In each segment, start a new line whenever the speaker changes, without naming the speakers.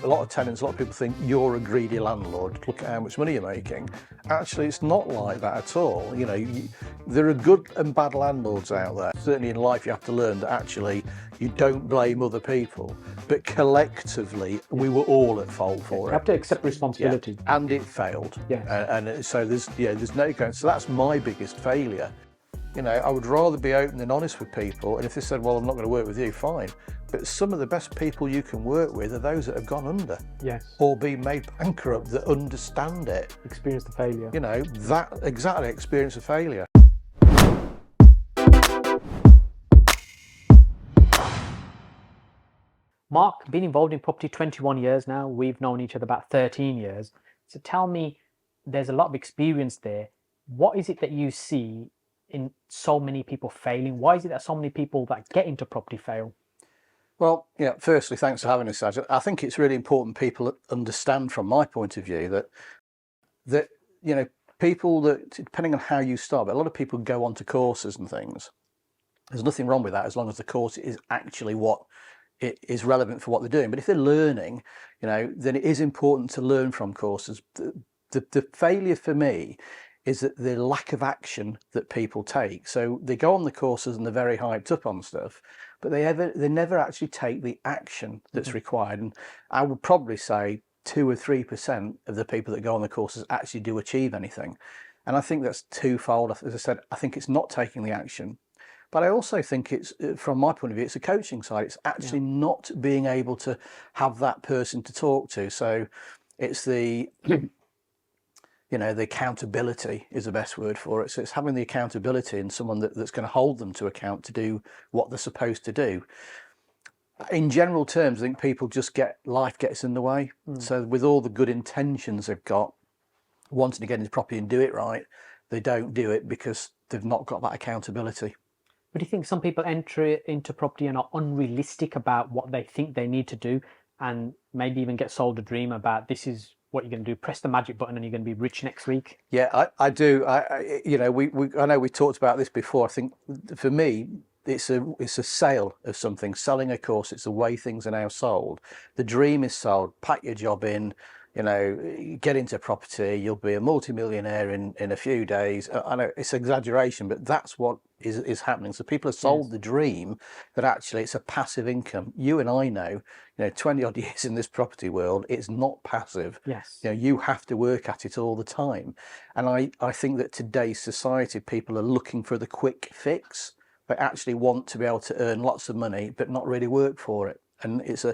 A lot of tenants, a lot of people think you're a greedy landlord, look at how much money you're making. Actually, it's not like that at all. You know, there are good and bad landlords out there. Certainly in life you have to learn that actually you don't blame other people, but collectively we were all at fault for it.
You have to accept responsibility.
Yeah. And it failed.
Yeah.
And so there's no going. So that's my biggest failure. You know, I would rather be open and honest with people, and if they said, well, I'm not going to work with you, fine. But some of the best people you can work with are those that have gone under.
Yes.
Or been made bankrupt, that understand it.
Experience the failure.
You know, that exactly, experience of failure.
Mark, been involved in property 21 years now. We've known each other about 13 years. So tell me, there's a lot of experience there. What is it that you see in so many people failing? Why is it that so many people that get into property fail?
Well, yeah, firstly, thanks for having us, Saj. I think it's really important people understand from my point of view that you know, people that, depending on how you start, but a lot of people go onto courses and things. There's nothing wrong with that as long as the course is actually what it is relevant for what they're doing. But if they're learning, you know, then it is important to learn from courses. The failure for me is that the lack of action that people take. So they go on the courses and they're very hyped up on stuff, but they never actually take the action that's required. And I would probably say 2 or 3% of the people that go on the courses actually do achieve anything. And I think that's twofold. As I said, I think it's not taking the action, but I also think it's, from my point of view, it's a coaching side. It's actually not being able to have that person to talk to. So it's the you know, the accountability is the best word for it. So it's having the accountability and someone that's going to hold them to account to do what they're supposed to do. In general terms, I think people just life gets in the way. So with all the good intentions they've got, wanting to get into property and do it right, they don't do it because they've not got that accountability.
But do you think some people enter into property and are unrealistic about what they think they need to do, and maybe even get sold a dream about this is what you're going to do, press the magic button and you're going to be rich next week?
Yeah, I do. You know, I know we talked about this before. I think for me, it's a sale of something, selling a course. It's the way things are now sold. The dream is sold. Pack your job in, you know, get into property. You'll be a multimillionaire in a few days. I know it's exaggeration, but that's what is happening. So people have sold the dream that actually it's a passive income. You and I know, you know, 20 odd years in this property world, it's not passive.
Yes.
You know, you have to work at it all the time. And I think that today's society, people are looking for the quick fix. They actually want to be able to earn lots of money, but not really work for it. And it's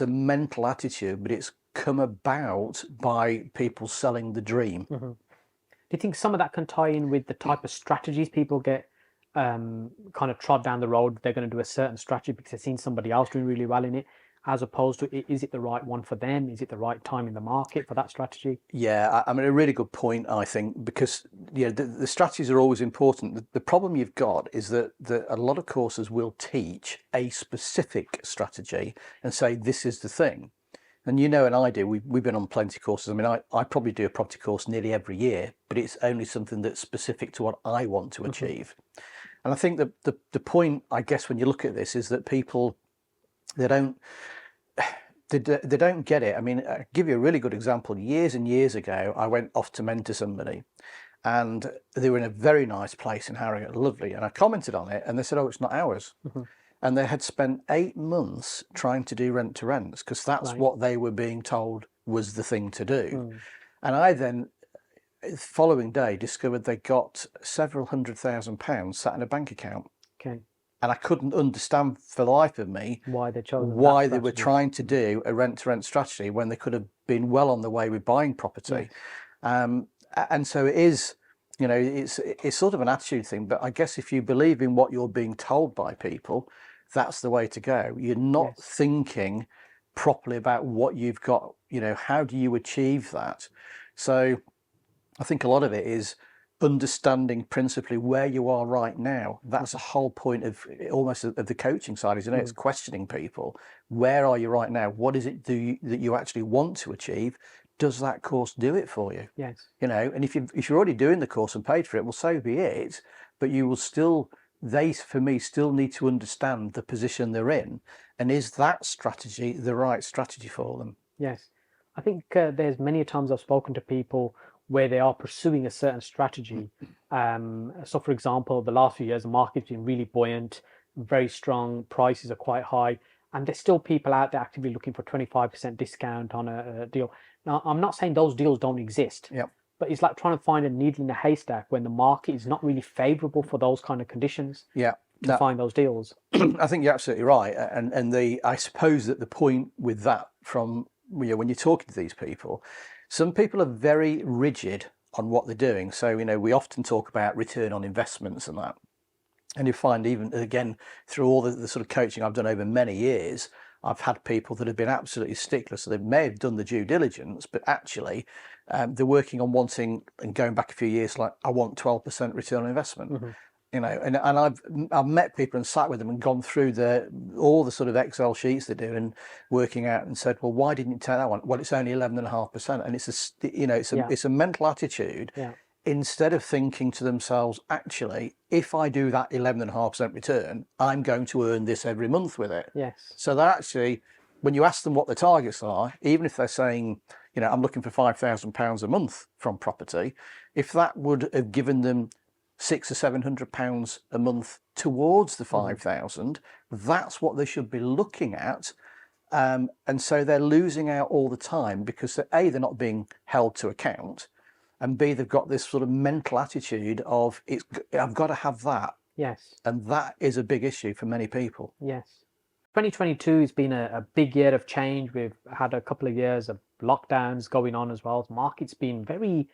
a mental attitude, but it's come about by people selling the dream.
Do you think some of that can tie in with the type of strategies people get kind of trod down the road? They're going to do a certain strategy because they've seen somebody else doing really well in it, as opposed to, is it the right one for them? Is it the right time in the market for that strategy? Yeah,
I mean, a really good point, I think, because you know, the strategies are always important. The problem you've got is that a lot of courses will teach a specific strategy and say, this is the thing. And you know, and I do, we've been on plenty of courses. I mean, I probably do a property course nearly every year, but it's only something that's specific to what I want to achieve. And I think that the point, I guess, when you look at this is that people, they don't get it. I mean, I'll give you a really good example. Years and years ago, I went off to mentor somebody and they were in a very nice place in Harrogate, lovely. And I commented on it and they said, oh, it's not ours. And they had spent 8 months trying to do rent to rents because that's what they were being told was the thing to do. And I then, the following day, discovered they got several £100,000 sat in a bank account.
Okay.
And I couldn't understand for the life of me
why
they were trying to do a rent to rent strategy when they could have been well on the way with buying property. And so it is, you know, it's sort of an attitude thing, but I guess if you believe in what you're being told by people, that's the way to go. You're not thinking properly about what you've got, you know, how do you achieve that? So I think a lot of it is understanding principally where you are right now. That's the whole point of almost of the coaching side, is, you know, it's questioning people. Where are you right now? What is it that you actually want to achieve? Does that course do it for you?
Yes.
You know, and if you're already doing the course and paid for it, well, so be it. But you will still, for me, still need to understand the position they're in And is that strategy the right strategy for them?
Yes. I think there's many times I've spoken to people where they are pursuing a certain strategy. So, for example, the last few years, the market's been really buoyant, very strong, prices are quite high, and there's still people out there actively looking for 25% discount on a deal. Now, I'm not saying those deals don't exist,
Yeah.
but it's like trying to find a needle in a haystack when the market is not really favorable for those kind of conditions
Yeah.
to find those deals.
I think you're absolutely right. And I suppose that the point with that from, when you're talking to these people, some people are very rigid on what they're doing. So, we often talk about return on investments and that. And you find, even again, through all the sort of coaching I've done over many years, I've had people that have been absolutely sticklers. So they may have done the due diligence, but actually they're working on wanting, and going back a few years, like, I want 12% return on investment. And I've met people and sat with them and gone through all the sort of Excel sheets they do and working out, and said, well, why didn't you take that one? Well, it's only 11.5%. And it's a mental attitude.
Yeah.
Instead of thinking to themselves, actually, if I do that 11.5% return, I'm going to earn this every month with it.
Yes.
So that actually, when you ask them what the targets are, even if they're saying, I'm looking for £5,000 a month from property, if that would have given them £600 or £700 a month towards the 5,000, that's what they should be looking at. And so they're losing out all the time because they're not being held to account, and B, they've got this sort of mental attitude of, I've got to have that.
Yes.
And that is a big issue for many people.
Yes. 2022 has been a big year of change. We've had a couple of years of lockdowns going on as well. The market's been very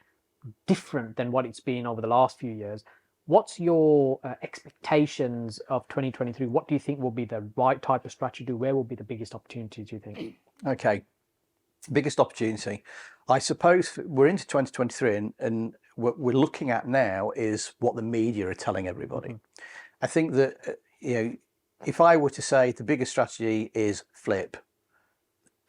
different than what it's been over the last few years. What's your expectations of 2023? What do you think will be the right type of strategy? Where will be the biggest opportunities, do you think?
Okay. Biggest opportunity. I suppose we're into 2023, and what we're looking at now is what the media are telling everybody. I think that, if I were to say the biggest strategy is flip,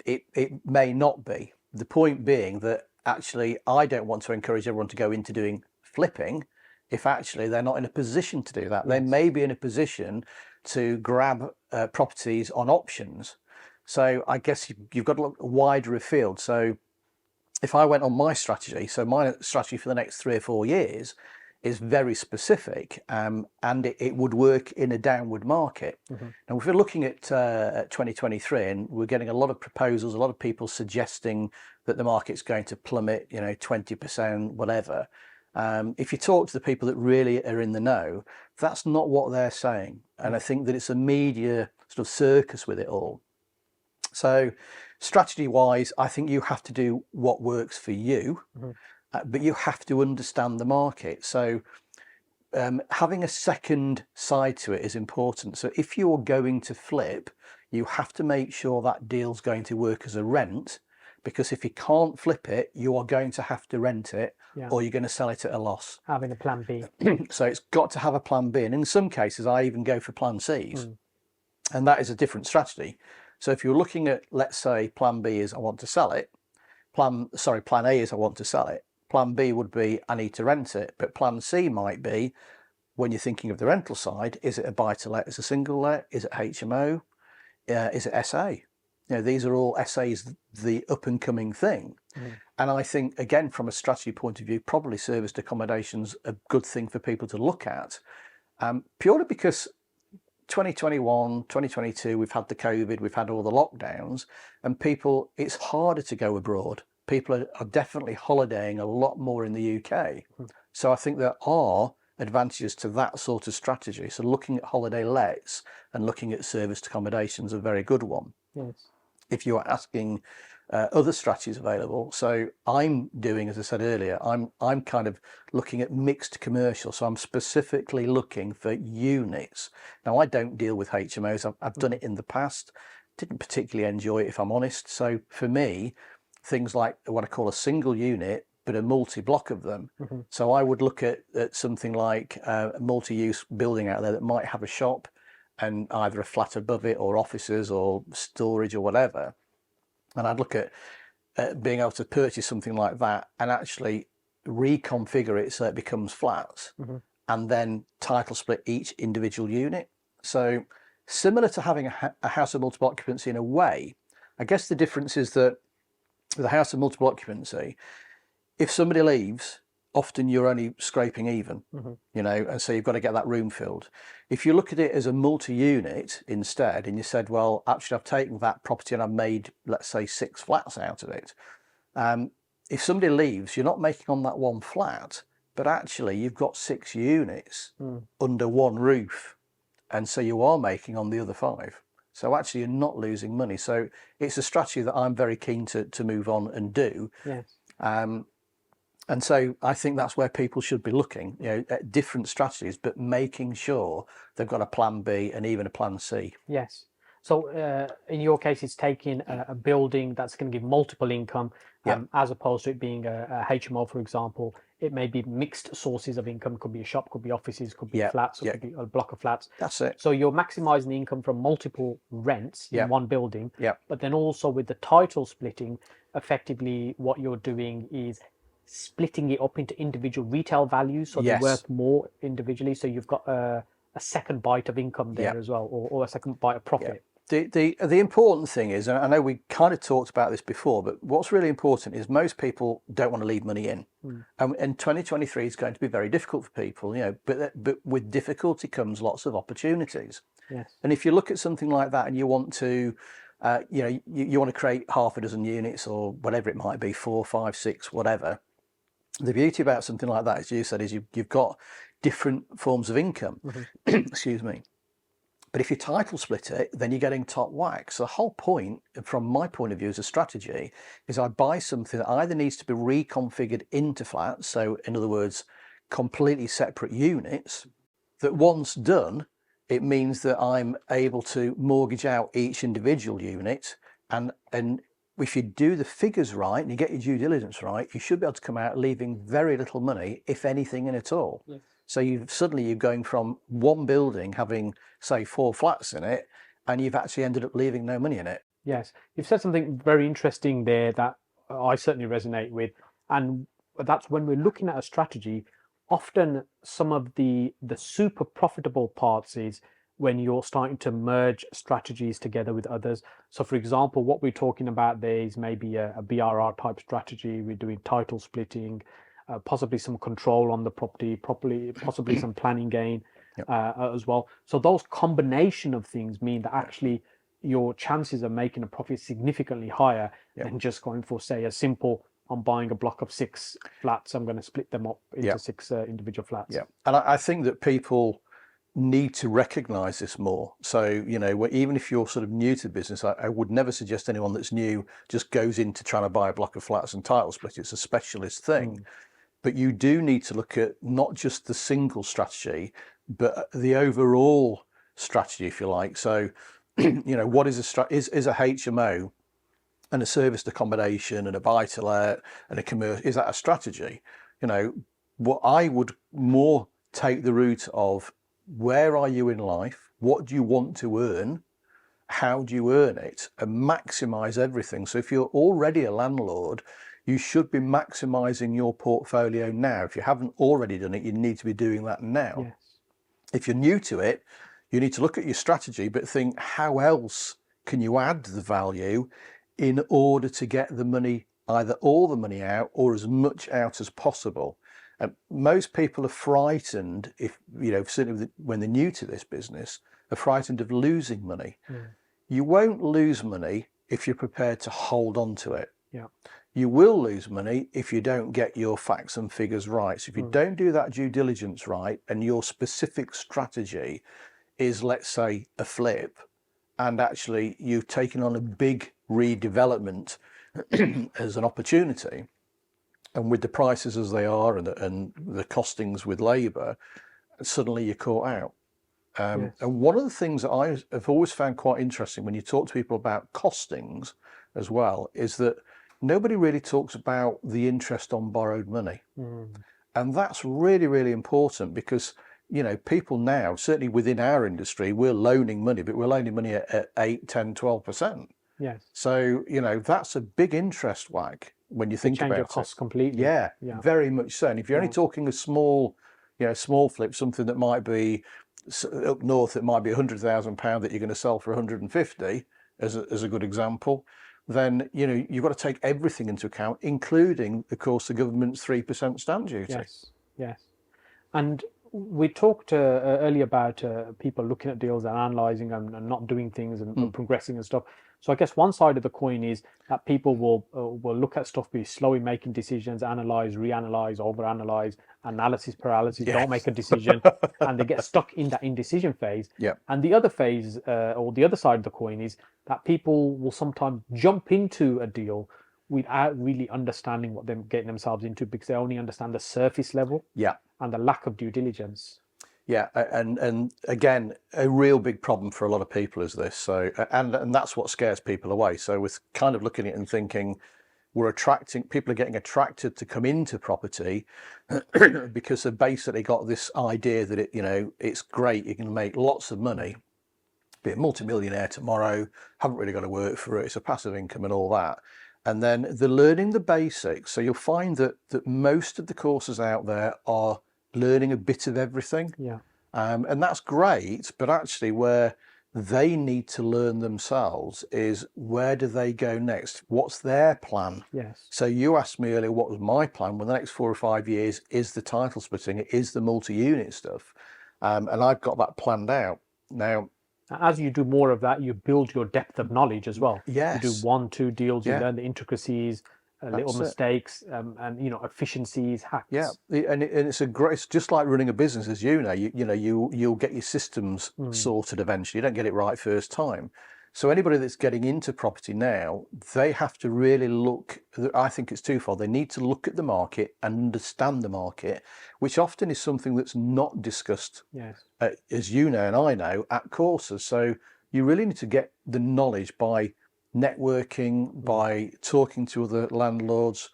it may not be. The point being that actually I don't want to encourage everyone to go into doing flipping if actually they're not in a position to do that. Yes. They may be in a position to grab properties on options. So I guess you've got to look wider afield. So if I went on my strategy, so my strategy for the next 3 or 4 years is very specific, and it would work in a downward market. Now, if we're looking at 2023, and we're getting a lot of proposals, a lot of people suggesting that the market's going to plummet, 20%, whatever. If you talk to the people that really are in the know, that's not what they're saying. And I think that it's a media sort of circus with it all. So strategy-wise, I think you have to do what works for you, but you have to understand the market. So having a second side to it is important. So if you're going to flip, you have to make sure that deal's going to work as a rent, because if you can't flip it, you are going to have to rent it, or you're going to sell it at a loss.
Having a plan B.
So it's got to have a plan B. And in some cases, I even go for plan Cs. And that is a different strategy. So if you're looking at, let's say, plan B is I want to sell it. Plan A is I want to sell it. Plan B would be I need to rent it. But plan C might be, when you're thinking of the rental side, is it a buy-to-let? Is it a single let? Is it HMO? Is it SA? These are all SAs, the up-and-coming thing. And I think, again, from a strategy point of view, probably serviced accommodation's a good thing for people to look at, purely because 2021, 2022, we've had the COVID, we've had all the lockdowns, and people, it's harder to go abroad. People are definitely holidaying a lot more in the UK. So I think there are advantages to that sort of strategy. So looking at holiday lets and looking at serviced accommodation is a very good one.
Yes.
If you are asking other strategies available, so I'm doing, as I said earlier, I'm kind of looking at mixed commercial. So I'm specifically looking for units. Now, I don't deal with HMOs. I've done it in the past. Didn't particularly enjoy it, if I'm honest. So for me, things like what I call a single unit, but a multi-block of them. So I would look at something like a multi-use building out there that might have a shop and either a flat above it, or offices, or storage, or whatever. And I'd look at being able to purchase something like that and actually reconfigure it so it becomes flats, and then title split each individual unit. So similar to having a house of multiple occupancy in a way. I guess the difference is that with a house of multiple occupancy, if somebody leaves, often you're only scraping even, you know, and so you've got to get that room filled. If you look at it as a multi-unit instead, and you said, well, actually I've taken that property and I've made, let's say, 6 flats out of it. If somebody leaves, you're not making on that one flat, but actually you've got 6 units under one roof. And so you are making on the other 5. So actually you're not losing money. So it's a strategy that I'm very keen to move on and do.
Yes.
And so I think that's where people should be looking, you know, at different strategies, but making sure they've got a plan B and even a plan C.
Yes. So in your case, it's taking a building that's going to give multiple income, as opposed to it being a HMO, for example. It may be mixed sources of income. Could be a shop, could be offices, could be flats, or could be a block of flats.
That's it.
So you're maximizing the income from multiple rents in one building. But then also with the title splitting, effectively what you're doing is splitting it up into individual retail values, so they're worth more individually. So you've got a second bite of income there as well, or a second bite of profit.
The important thing is, and I know we kind of talked about this before, but what's really important is most people don't want to leave money in. And 2023 is going to be very difficult for people, you know, but with difficulty comes lots of opportunities.
Yes.
And if you look at something like that and you want to, you know, you want to create half a dozen units or whatever it might be, 4, 5, 6, whatever. The beauty about something like that, as you said, is you've got different forms of income. Excuse me. But if you title split it, then you're getting top whack. So the whole point, from my point of view as a strategy, is I buy something that either needs to be reconfigured into flats, so in other words, completely separate units, that once done, it means that I'm able to mortgage out each individual unit. And if you do the figures right and you get your due diligence right, you should be able to come out leaving very little money, if anything, in at all. Yes. So you're going from one building having, say, 4 flats in it, and you've actually ended up leaving no money in it.
Yes, you've said something very interesting there that I certainly resonate with, and that's when we're looking at a strategy. Often, some of the super profitable parts is when you're starting to merge strategies together with others. So, for example, what we're talking about there is maybe a BRR type strategy. We're doing title splitting. Possibly some control on the property, possibly some planning gain as well. So those combination of things mean that actually your chances of making a profit significantly higher than just going for, say, a simple, I'm buying a block of 6 flats, I'm going to split them up into 6 individual flats.
Yeah, and I think that people need to recognize this more. So, you know, even if you're sort of new to the business, I would never suggest anyone that's new just goes into trying to buy a block of flats and title split. It's a specialist thing. But you do need to look at not just the single strategy, but the overall strategy, if you like. So, you know, what is a HMO and a serviced accommodation and a buy-to-let and a commercial, is that a strategy? You know, what I would more take the route of, where are you in life? What do you want to earn? How do you earn it? And maximize everything. So if you're already a landlord, you should be maximizing your portfolio now. If you haven't already done it, you need to be doing that now.
Yes.
If you're new to it, you need to look at your strategy, but think, how else can you add the value in order to get the money, either all the money out or as much out as possible? And most people are frightened, if you know, certainly when they're new to this business, are frightened of losing money. You won't lose money if you're prepared to hold on to it. You will lose money if you don't get your facts and figures right. So if you don't do that due diligence right, and your specific strategy is, let's say, a flip, and actually you've taken on a big redevelopment as an opportunity, and with the prices as they are and the costings with labour, suddenly you're caught out. And one of the things that I have always found quite interesting when you talk to people about costings as well, is that nobody really talks about the interest on borrowed money. And that's really, really important, because, you know, people now, certainly within our industry, we're loaning money, but we're loaning money at 8, 10, 12%.
Yes.
So, you know, that's a big interest whack when you think about it.
Change your costs completely.
Yeah, very much so. And if you're only talking a small, you know, small flip, something that might be up north it might be £100,000 that you're going to sell for 150 as a good example, then you've got to take everything into account, including, of course, the government's 3% stamp duty.
Yes. And we talked earlier about people looking at deals and analysing and not doing things and progressing and stuff. So I guess one side of the coin is that people will look at stuff, be slow in making decisions, analyse, reanalyse, overanalyse, analysis paralysis, don't make a decision, and they get stuck in that indecision phase.
Yeah.
And the other phase, or the other side of the coin, is that people will sometimes jump into a deal without really understanding what they're getting themselves into, because they only understand the surface level.
Yeah.
And the lack of due diligence.
Yeah, and again, a real big problem for a lot of people is this. So, and that's what scares people away. So, with kind of looking at it and thinking, people are getting attracted to come into property because they've basically got this idea that it's great, you can make lots of money, be a multimillionaire tomorrow, haven't really got to work for it, it's a passive income and all that. And then they're learning the basics. So you'll find that most of the courses out there are learning a bit of everything.
Yeah.
And that's great, but actually where they need to learn themselves is, where do they go next? What's their plan?
Yes.
So you asked me earlier, what was my plan? Well, the next 4 or 5 years is the title splitting, it is the multi-unit stuff. And I've got that planned out. Now,
as you do more of that, you build your depth of knowledge as well.
Yes.
You do 1-2 deals, you learn the intricacies, little mistakes, and efficiencies, hacks.
Yeah, and it's just like running a business, as you know. You'll get your systems sorted eventually. You don't get it right first time. So anybody that's getting into property now, they have to really look. I think it's twofold. They need to look at the market and understand the market, which often is something that's not discussed.
Yes.
As you know and I know, at courses. So you really need to get the knowledge by networking, by talking to other landlords,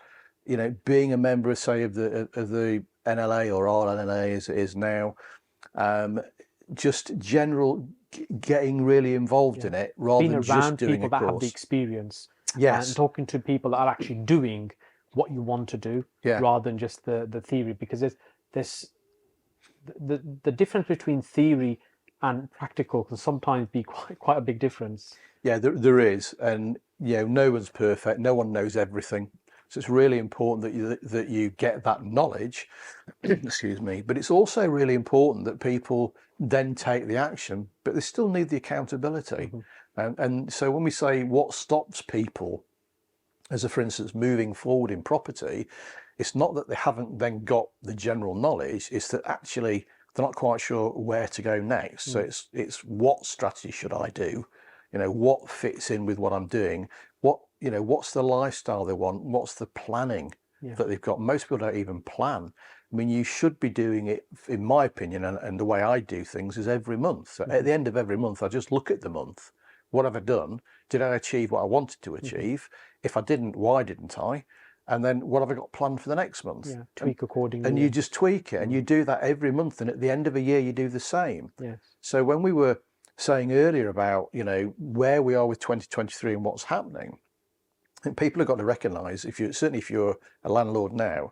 being a member, say, of the NLA or RNLA as it is now, just general getting really involved in it, rather
being
than just doing
people
a
that
course.
have the experience.
Yes.
And talking to people that are actually doing what you want to do, rather than just the theory, because there's the difference between theory and practical can sometimes be quite a big difference.
Yeah, there is, and no one's perfect. No one knows everything, so it's really important that you get that knowledge. Excuse me, but it's also really important that people then take the action, but they still need the accountability. And so when we say what stops people, as for instance, moving forward in property, it's not that they haven't then got the general knowledge, it's that actually they're not quite sure where to go next. So it's what strategy should I do? What fits in with what I'm doing? What's the lifestyle they want? What's the planning that they've got? Most people don't even plan. I mean, you should be doing it, in my opinion, and the way I do things is every month. So at the end of every month, I just look at the month. What have I done? Did I achieve what I wanted to achieve? If I didn't, why didn't I? And then what have I got planned for the next month?
Yeah, tweak accordingly.
And you just tweak it, and you do that every month. And at the end of a year, you do the same.
Yes.
So when we were saying earlier about, where we are with 2023 and what's happening, I think people have got to recognise, certainly if you're a landlord now,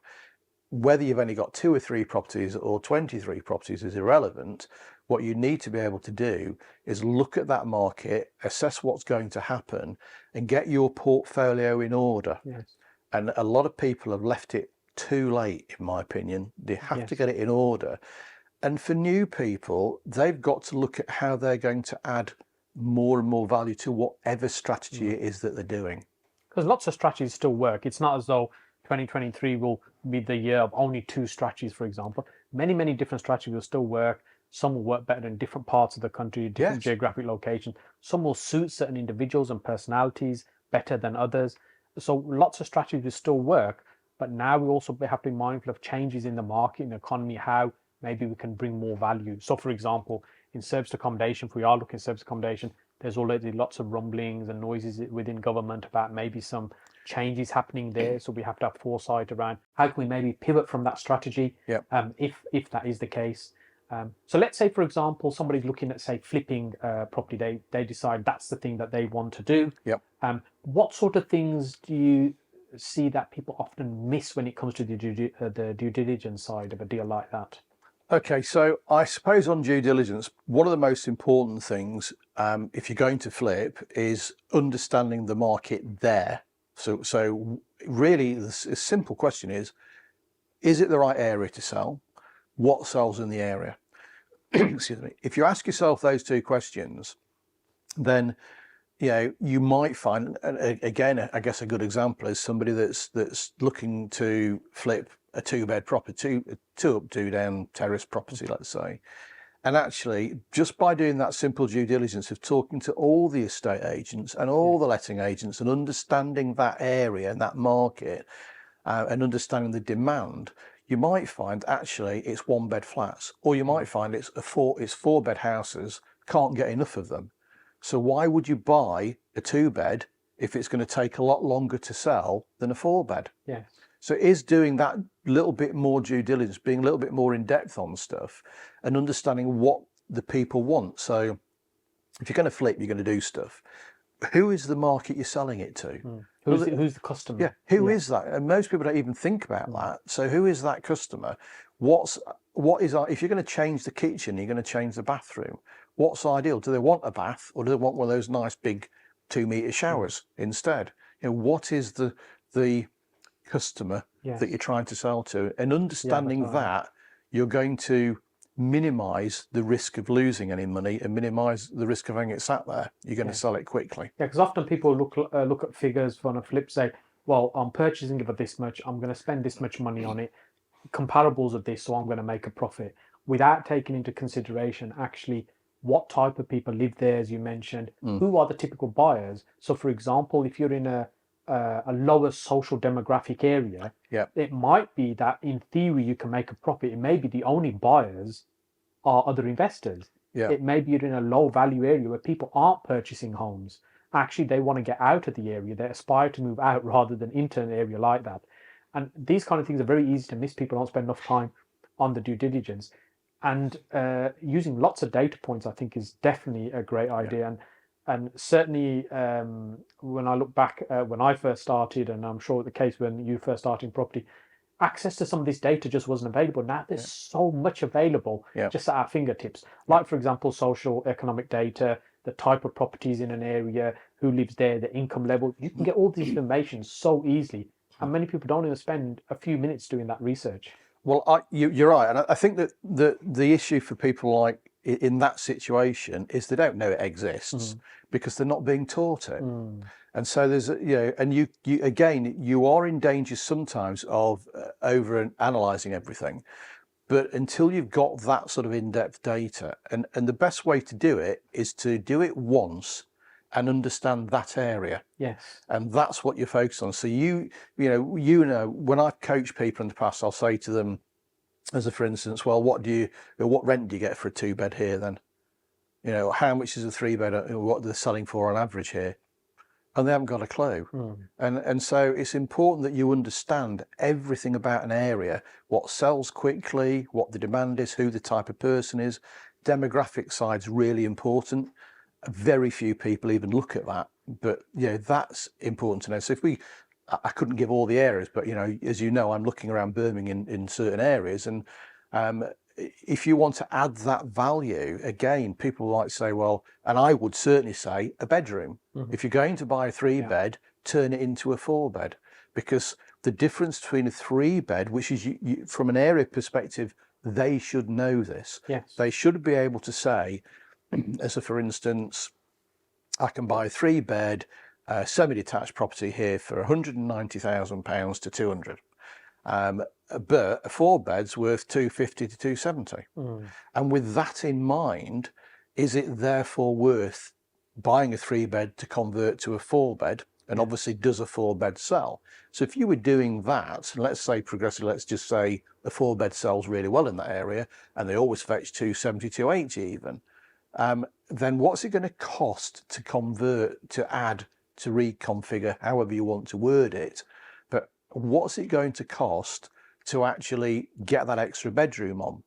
whether you've only got 2 or 3 properties or 23 properties is irrelevant. What you need to be able to do is look at that market, assess what's going to happen, and get your portfolio in order.
Yes.
And a lot of people have left it too late, in my opinion. They have to get it in order. And for new people, they've got to look at how they're going to add more and more value to whatever strategy it is that they're doing.
Because lots of strategies still work. It's not as though 2023 will be the year of only 2 strategies, for example. Many different strategies will still work. Some will work better in different parts of the country, different geographic locations. Some will suit certain individuals and personalities better than others. So lots of strategies will still work. But now we also have to be mindful of changes in the market, in the economy, how maybe we can bring more value. So, for example, in serviced accommodation, if we are looking at serviced accommodation, there's already lots of rumblings and noises within government about maybe some changes happening there. So we have to have foresight around how can we maybe pivot from that strategy, if that is the case. So let's say, for example, somebody's looking at, say, flipping property. They decide that's the thing that they want to do. What sort of things do you see that people often miss when it comes to the due diligence side of a deal like that?
Okay, so I suppose on due diligence, one of the most important things, if you're going to flip, is understanding the market there. So really, a simple question is it the right area to sell? What sells in the area? Excuse me. If you ask yourself those two questions, then you might find, and again, I guess a good example is somebody that's looking to flip a two-bed property, two up, two down terrace property, let's say. And actually, just by doing that simple due diligence of talking to all the estate agents and all the letting agents and understanding that area and that market and understanding the demand, you might find actually it's one-bed flats, or you might find it's four-bed houses, can't get enough of them. So why would you buy a two-bed if it's going to take a lot longer to sell than a four-bed?
Yes.
So it is doing that little bit more due diligence, being a little bit more in depth on stuff and understanding what the people want. So if you're going to flip, you're going to do stuff. Who is the market you're selling it to?
Who's the customer?
Yeah, who is that? And most people don't even think about that. So who is that customer? What is if you're going to change the kitchen, you're going to change the bathroom. What's ideal? Do they want a bath, or do they want one of those nice big 2-meter showers instead? What is the customer that you're trying to sell to? And understanding that, you're going to minimize the risk of losing any money and minimize the risk of having it sat there. You're going to sell it quickly.
Yeah, because often people look at figures on a flip, say, well, I'm purchasing it for this much, I'm going to spend this much money on it, comparables of this, so I'm going to make a profit, without taking into consideration actually what type of people live there, as you mentioned, who are the typical buyers. So, for example, if you're in a lower social demographic area, it might be that in theory you can make a profit. It may be the only buyers are other investors. It may be you're in a low value area where people aren't purchasing homes. Actually, they want to get out of the area. They aspire to move out rather than into an area like that. And these kind of things are very easy to miss. People don't spend enough time on the due diligence. And using lots of data points, I think, is definitely a great idea. And certainly, when I look back when I first started, and I'm sure the case when you first started in property, access to some of this data just wasn't available. Now there's so much available just at our fingertips. Like, for example, social economic data, the type of properties in an area, who lives there, the income level. You can get all this information so easily. And many people don't even spend a few minutes doing that research.
Well, you're right. And I think that the issue for people like in that situation is they don't know it exists because they're not being taught it. And so there's, and you again, you are in danger sometimes of over analysing everything. But until you've got that sort of in-depth data, and the best way to do it is to do it once and understand that area.
Yes.
And that's what you're focused on. So you know, when I've coached people in the past, I'll say to them, as a for instance, well, what rent do you get for a 2-bed here then? How much is a 3-bed? What they're selling for on average here? And they haven't got a clue. And so it's important that you understand everything about an area, what sells quickly, what the demand is, who the type of person is. Demographic side's really important. Very few people even look at that, but that's important to know. So I couldn't give all the areas, but as you know, I'm looking around Birmingham in certain areas, and if you want to add that value, again, people like say, well, and I would certainly say a bedroom. If you're going to buy a 3-bed, turn it into a 4-bed, because the difference between a 3-bed, which is from an area perspective, they should know this.
Yes.
They should be able to say, as a for instance, I can buy a 3-bed semi-detached property here for £190,000 to 200. But a 4-bed's worth 250 to 270. And with that in mind, is it therefore worth buying a 3-bed to convert to a 4-bed? And obviously, does a 4-bed sell? So if you were doing that, let's say progressively, let's just say a 4-bed sells really well in that area, and they always fetch 270, 280 even. Then what's it going to cost to convert, to add, to reconfigure, however you want to word it? But what's it going to cost to actually get that extra bedroom on?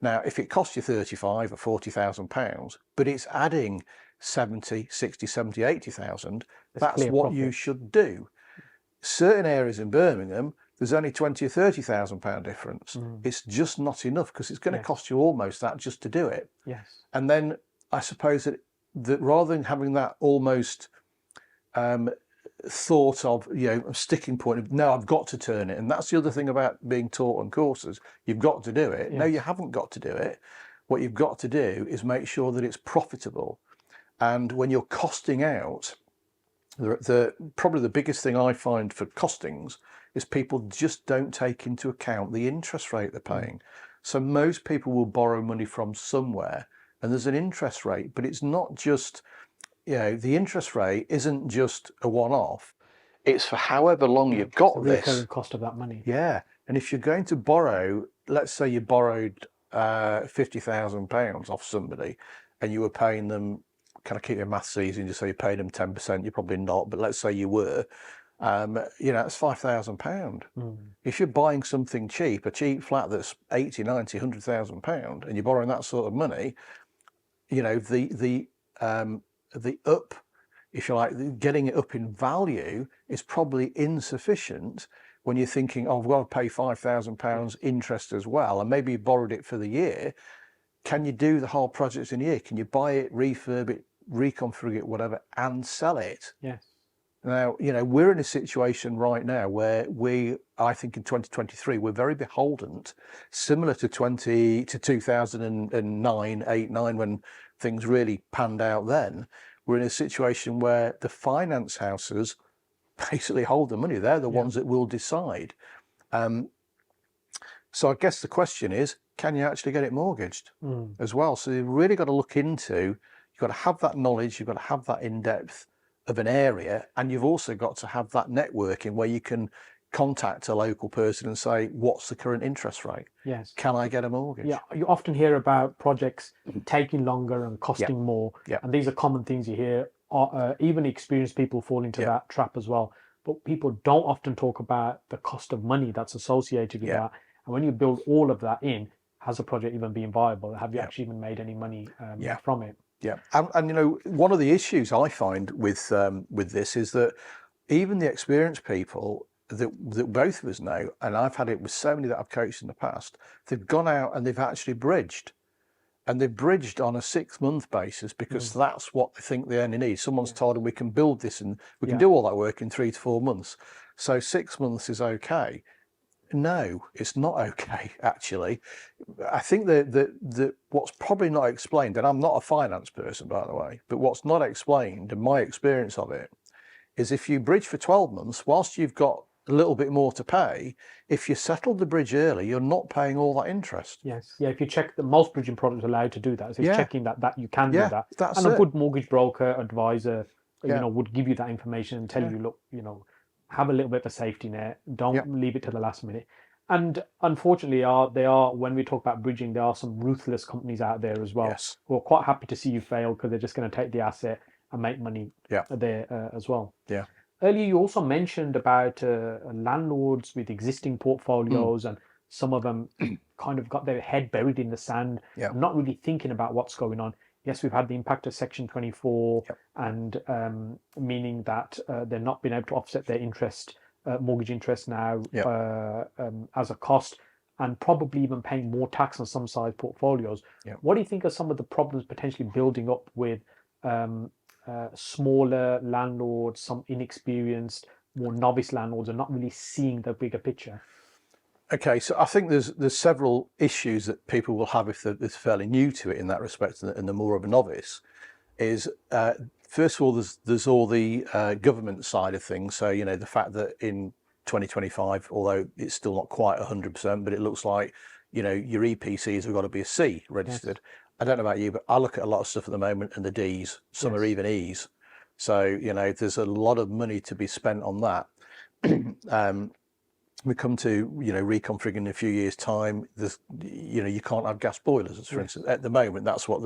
Now, if it costs you 35 or 40,000 pounds, but it's adding 70, 60, 70, 80,000, that's what you should do. Certain areas in Birmingham, there's only 20 or 30,000 pound difference. It's just not enough, because it's going to cost you almost that just to do it.
Yes.
And then I suppose that rather than having that almost thought of, a sticking point of, no, I've got to turn it. And that's the other thing about being taught on courses. You've got to do it. No, you haven't got to do it. What you've got to do is make sure that it's profitable. And when you're costing out, probably the biggest thing I find for costings is people just don't take into account the interest rate they're paying. So most people will borrow money from somewhere, and there's an interest rate, but it's not just, the interest rate isn't just a one-off. It's for however long you've got
the
this.
recurring cost of that money.
Yeah, and if you're going to borrow, let's say you borrowed £50,000 off somebody, and you were paying them, kind of keep your maths easy and just say you paid them 10%, you're probably not, but let's say you were, it's £5,000. If you're buying something cheap, a cheap flat that's 80, 90, £100,000, and you're borrowing that sort of money, the up, if you like, getting it up in value is probably insufficient when you're thinking, oh, I've got to pay £5,000 interest as well, and maybe you borrowed it for the year. Can you do the whole project in a year? Can you buy it, refurb it, reconfigure it, whatever, and sell it?
Yes.
Now, we're in a situation right now where I think in 2023, we're very beholden, similar to 2009, 8, 9, when things really panned out then. We're in a situation where the finance houses basically hold the money. They're the ones that will decide. So I guess the question is, can you actually get it mortgaged as well? So you've really got to look into, you've got to have that knowledge, you've got to have that in-depth of an area, and you've also got to have that networking where you can contact a local person and say, what's the current interest rate?
Yes.
Can I get a mortgage?
Yeah, you often hear about projects taking longer and costing more. And these are common things you hear. Even experienced people fall into that trap as well. But people don't often talk about the cost of money that's associated with that. And when you build all of that in, has a project even been viable? Have you actually even made any money from it?
Yeah, and one of the issues I find with this is that even the experienced people that both of us know, and I've had it with so many that I've coached in the past, they've gone out and they've actually bridged. And they've bridged on a 6-month basis because that's what they think they only need. Someone's told them we can build this and we can do all that work in 3 to 4 months. So 6 months is okay. No, it's not okay, actually. I think that what's probably not explained, and I'm not a finance person, by the way, but what's not explained, in my experience of it, is if you bridge for 12 months, whilst you've got a little bit more to pay, if you settled the bridge early, you're not paying all that interest.
Yes. Yeah, if you check, the most bridging products are allowed to do that. So it's checking that you can do that.
That's
and a good mortgage broker, advisor, would give you that information and tell you, look, have a little bit of a safety net. Don't leave it to the last minute. And unfortunately, when we talk about bridging, there are some ruthless companies out there as well who are quite happy to see you fail because they're just going to take the asset and make money there as well.
Yeah.
Earlier, you also mentioned about landlords with existing portfolios, and some of them kind of got their head buried in the sand, not really thinking about what's going on. Yes, we've had the impact of Section 24, and meaning that they're not being able to offset their interest, mortgage interest now as a cost, and probably even paying more tax on some size portfolios. What do you think are some of the problems potentially building up with smaller landlords, some inexperienced, more novice landlords are not really seeing the bigger picture?
Okay, so I think there's several issues that people will have if they're fairly new to it in that respect, and they're more of a novice. Is first of all, there's all the government side of things. So the fact that in 2025, although it's still not quite 100%, but it looks like your EPCs have got to be a C registered. I don't know about you, but I look at a lot of stuff at the moment and the Ds, some are even E's. So, there's a lot of money to be spent on that. We come to, reconfiguring in a few years' time, you can't have gas boilers, for instance. At the moment, that's what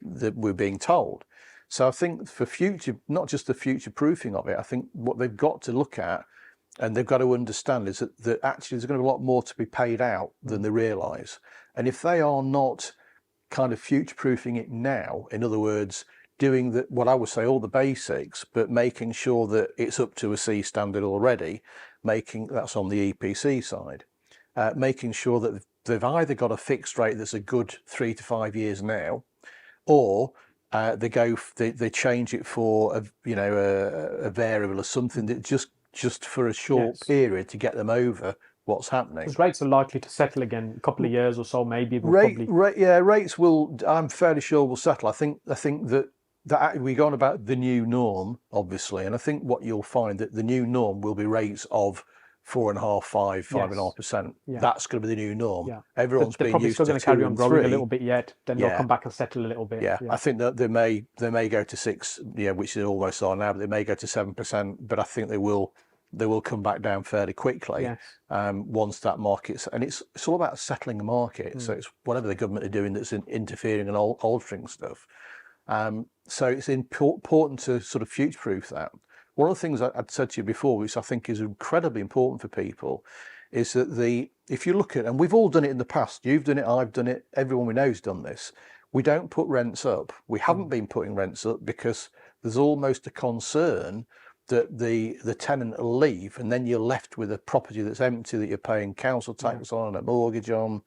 we're being told. So I think for future, not just the future proofing of it, I think what they've got to look at and they've got to understand is that actually there's going to be a lot more to be paid out than they realise. And if they are not kind of future-proofing it now, in other words, doing what I would say all the basics, but making sure that it's up to a C standard already, that's on the EPC side, making sure that they've either got a fixed rate that's a good 3 to 5 years now, or they change it for a variable or something that just for a short period to get them over what's happening.
Because rates are likely to settle again a couple of years or so, maybe.
Rates will, I'm fairly sure, will settle. I think that we go on about the new norm, obviously, and I think what you'll find that the new norm will be rates of 4.5%, 5.5%. That's going to be the new norm. Everyone's been
probably
used
still
to
going to carry on growing
2 and 3.
a little bit yet. Then they'll come back and settle a little bit.
I think that they may go to 6, which they almost are now, but they may go to 7%. But I think they will come back down fairly quickly once that market's, and it's all about settling the market. So it's whatever the government are doing that's interfering and altering stuff. So it's important to sort of future-proof that. One of the things I'd said to you before, which I think is incredibly important for people, is that if you look at, and we've all done it in the past, you've done it, I've done it, everyone we know's done this, we don't put rents up. We haven't been putting rents up because there's almost a concern that the tenant will leave, and then you're left with a property that's empty that you're paying council tax on, a mortgage on.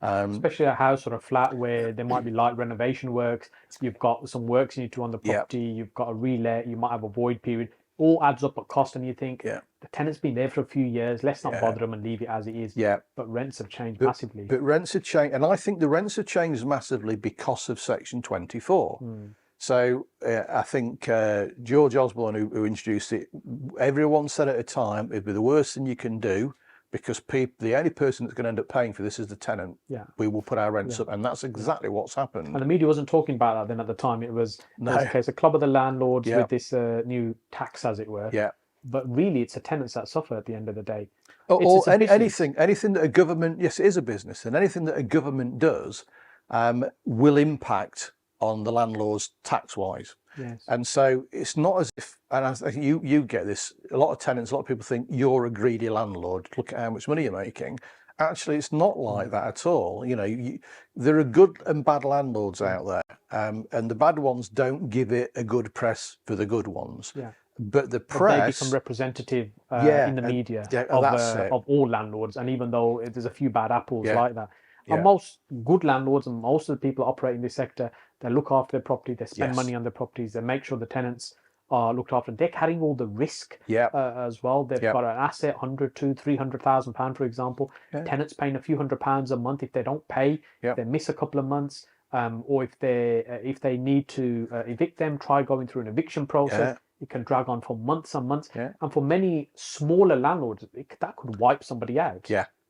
Especially a house or a flat where there might be light renovation works, you've got some works you need to do on the property, you've got a relet, you might have a void period, all adds up at cost, and you think the tenant's been there for a few years, let's not bother them and leave it as it is. But rents have changed massively.
But rents have changed, and I think the rents have changed massively because of Section 24. So I think George Osborne, who introduced it, everyone said at a time it'd be the worst thing you can do, because the only person that's going to end up paying for this is the tenant. We will put our rents up, and that's exactly what's happened.
And the media wasn't talking about that then at the time. It was a case of club of the landlords with this new tax, as it were. But really, it's the tenants that suffer at the end of the day.
Or anything that a government, yes, it is a business, and anything that a government does will impact on the landlords tax-wise. And so it's not as if, and I think you get this, a lot of tenants, a lot of people think you're a greedy landlord, look at how much money you're making. Actually, it's not like that at all. There are good and bad landlords out there, and the bad ones don't give it a good press for the good ones. But the press,
they become representative in the media of all landlords, and even though there's a few bad apples like that, and most good landlords and most of the people operating in this sector, they look after their property, they spend money on their properties, they make sure the tenants are looked after. They're carrying all the risk as well. They've got an asset, 100 to 300,000 pounds, for example. Tenants paying a few £100s a month. If they don't pay, they miss a couple of months, or if they need to evict them, try going through an eviction process. It can drag on for months and months. And for many smaller landlords, that could wipe somebody out.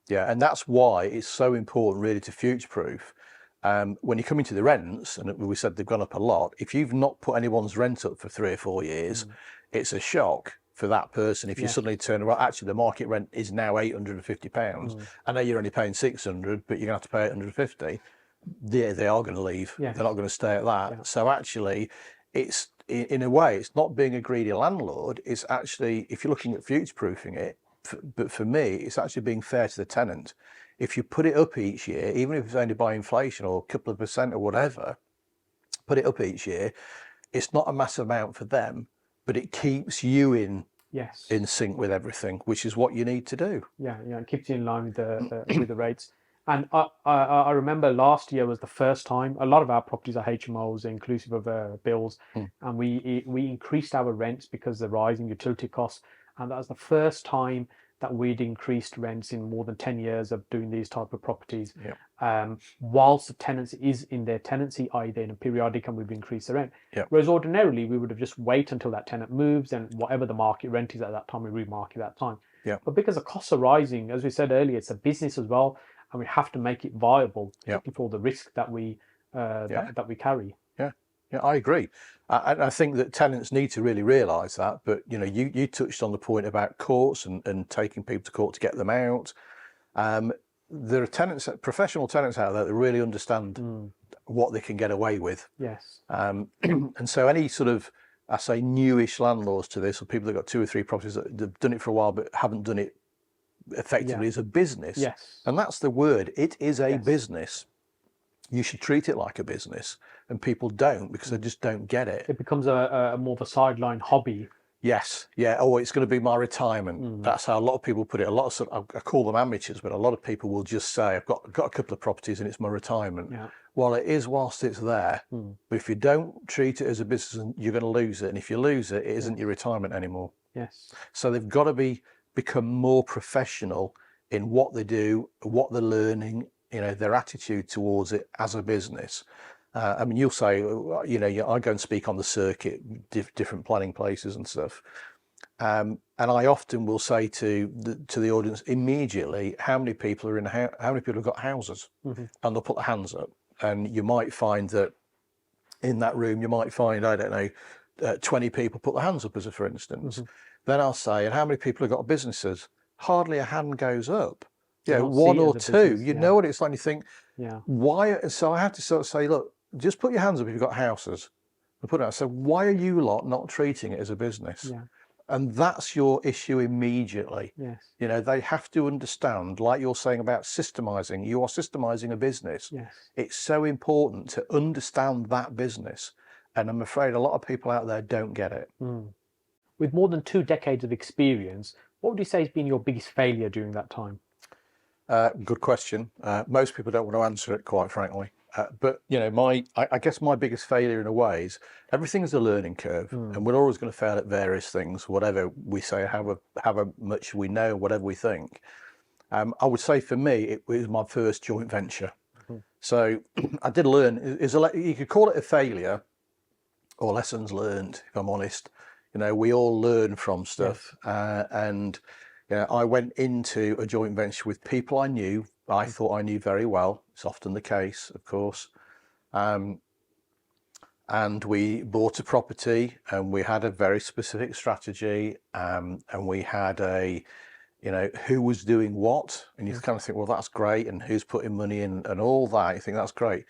And that's why it's so important really to future-proof. When you come into the rents, and we said they've gone up a lot, if you've not put anyone's rent up for 3 or 4 years, it's a shock for that person if you suddenly turn around. Actually, the market rent is now £850. I know you're only paying 600, but you're going to have to pay 850. They are going to leave. They're not going to stay at that. So actually, it's in a way, it's not being a greedy landlord. It's actually, if you're looking at future-proofing it, but for me, it's actually being fair to the tenant. If you put it up each year, even if it's only by inflation or a couple of percent or whatever, put it up each year, it's not a massive amount for them, but it keeps you in sync with everything, which is what you need to do.
It keeps you in line with the rates. And I remember last year was the first time, a lot of our properties are HMOs, inclusive of bills, and we increased our rents because of the rising utility costs. And that was the first time that we'd increased rents in more than 10 years of doing these type of properties. Whilst the tenancy is in their tenancy, i.e. they're in a periodic, and we've increased the rent. Whereas ordinarily we would have just wait until that tenant moves, and whatever the market rent is at that time, we remarket that time. But because the costs are rising, as we said earlier, it's a business as well, and we have to make it viable for the risk that we that we carry.
Yeah, I agree. I think that tenants need to really realise that. But you touched on the point about courts and taking people to court to get them out. There are professional tenants out there that really understand what they can get away with. And so any sort of, I say, newish landlords to this, or people that got 2 or 3 properties that have done it for a while but haven't done it effectively as a business. And that's the word. It is a business. You should treat it like a business, and people don't, because they just don't get it.
It becomes a more of a sideline hobby
Yes, yeah. Oh, it's going to be my retirement. That's how a lot of people put it. A lot of I call them amateurs, but a lot of people will just say, "I've got a couple of properties and it's my retirement."
Yeah.
Well, it is whilst it's there. But if you don't treat it as a business, you're going to lose it. And if you lose it, it isn't your retirement anymore.
Yes.
So they've got to become more professional in what they do, what they're learning. Their attitude towards it as a business. I mean, you'll say, I go and speak on the circuit, different planning places and stuff. And I often will say to the audience immediately, how many people are how many people have got houses? And they'll put their hands up. And you might find that in that room, you might find, I don't know, 20 people put their hands up, as a for instance. Then I'll say, and how many people have got businesses? Hardly a hand goes up. One or two. You know what it's like. You think, why? So I have to sort of say, look, just put your hands up if you've got houses. And put it out. So why are you lot not treating it as a business?
Yeah.
And that's your issue immediately.
Yes.
They have to understand, like you're saying about systemizing. You are systemizing a business.
Yes.
It's so important to understand that business. And I'm afraid a lot of people out there don't get it.
With more than 2 decades of experience, what would you say has been your biggest failure during that time?
Good question. Most people don't want to answer it, quite frankly. But I guess my biggest failure in a way is everything's a learning curve, and we're always going to fail at various things, whatever we say, however much we know, whatever we think. I would say for me, it was my first joint venture. So I did learn. You could call it a failure or lessons learned, if I'm honest. We all learn from stuff, and I went into a joint venture with people I knew. I thought I knew very well. It's often the case, of course. And we bought a property, and we had a very specific strategy, and we had who was doing what, and you kind of think, well, that's great, and who's putting money in and all that. You think that's great.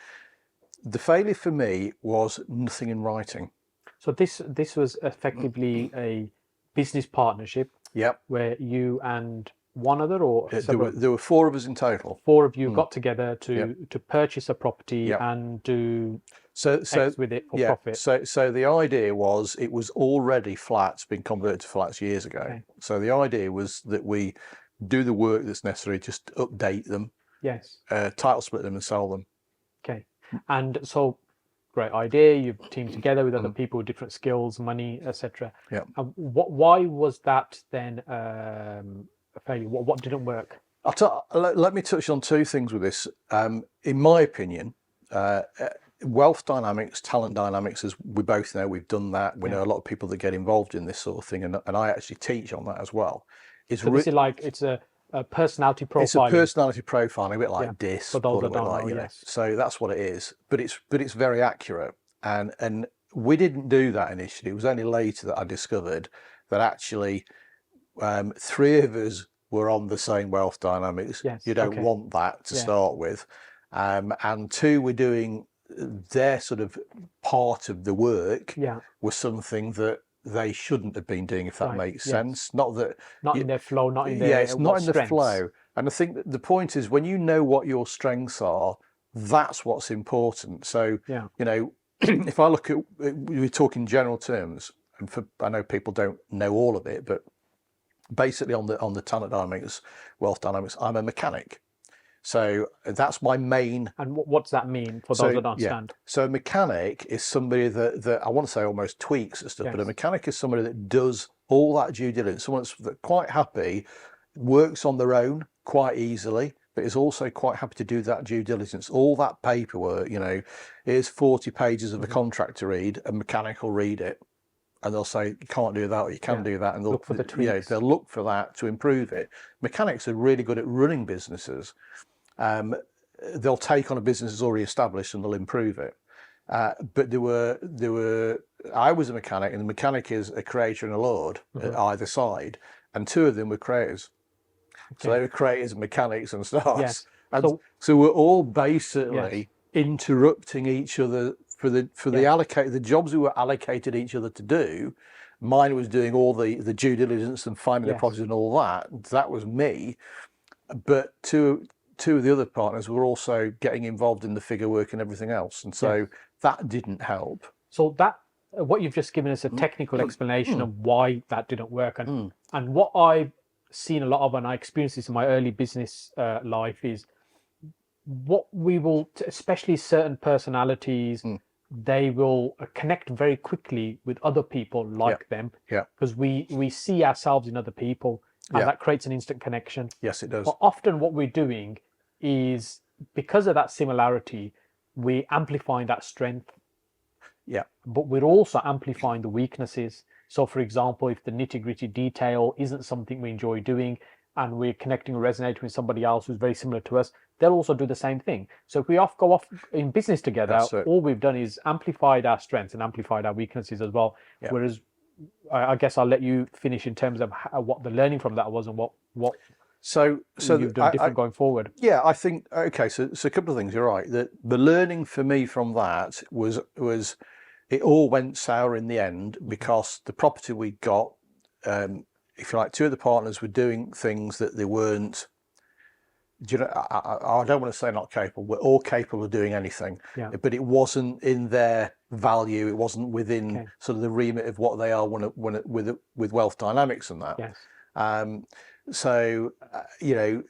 The failure for me was nothing in writing.
So this was effectively a business partnership.
Yep.
Where you and one other, or
there were 4 of us in total.
4 of you got together to purchase a property and do X with it for profit.
So the idea was, it was already flats, been converted to flats years ago. Okay. So the idea was that we do the work that's necessary, just update them. Yes. Title split them and sell them.
Okay. And so, great idea. You've teamed together with other people with different skills, money, etc.
Yeah.
Why was that then a failure? What didn't work?
Let me touch on 2 things with this. In my opinion, wealth dynamics, talent dynamics, as we both know, we've done that. We know a lot of people that get involved in this sort of thing, and I actually teach on that as well.
So this is like, it's a personality profiling.
It's a personality profiling, a bit like DISC.
For those that don't know, yes.
So that's what it is. But it's very accurate. And we didn't do that initially. It was only later that I discovered that actually 3 of us were on the same wealth dynamics.
Yes.
You don't want that to start with. And 2 were doing their sort of part of the work was something that they shouldn't have been doing, if that makes sense. Not
in their flow, not in their
it's not in the flow. And I think that the point is, when you know what your strengths are, that's what's important. So if I look at, we're talking general terms, and I know people don't know all of it, but basically on the talent dynamics, wealth dynamics, I'm a mechanic. So that's my main.
And what does that mean for those that don't understand?
So a mechanic is somebody that I want to say almost tweaks and stuff, but a mechanic is somebody that does all that due diligence. Someone that's quite happy, works on their own quite easily, but is also quite happy to do that due diligence, all that paperwork. Here's 40 pages of a contract to read. A mechanic will read it, and they'll say, you can't do that, or you can do that, and they'll
look for the tweaks.
They'll look for that to improve it. Mechanics are really good at running businesses. They'll take on a business that's already established and they'll improve it. But I was a mechanic, and the mechanic is a creator and a lord at either side, and 2 of them were creators. Okay. So they were creators and mechanics and stars. Yes. And so we're all basically interrupting each other for the jobs we were allocated each other to do. Mine was doing all the due diligence and finding the properties and all that. That was me. But two of the other partners were also getting involved in the figure work and everything else, and so that didn't help.
So that what you've just given us a technical explanation of why that didn't work, and what I've seen a lot of, and I experienced this in my early business life, is what we will, especially certain personalities, they will connect very quickly with other people like them, because we see ourselves in other people, and that creates an instant connection.
Yes, it does.
But often what we're doing is, because of that similarity, we're amplifying that strength.
Yeah.
But we're also amplifying the weaknesses. So, for example, if the nitty-gritty detail isn't something we enjoy doing, and we're connecting or resonating with somebody else who's very similar to us, they'll also do the same thing. So if we go off in business together, all we've done is amplified our strengths and amplified our weaknesses as well. Yeah. Whereas I guess I'll let you finish in terms of what the learning from that was, and what you've done different going forward.
Yeah, I think, okay, so a couple of things. You're right. The learning for me from that was it all went sour in the end, because the property we got, if you like, two of the partners were doing things that they weren't, you know, I don't want to say not capable. We're all capable of doing anything, but it wasn't in their value. It wasn't within sort of the remit of what they are with wealth dynamics and that.
Yes.
So, you know,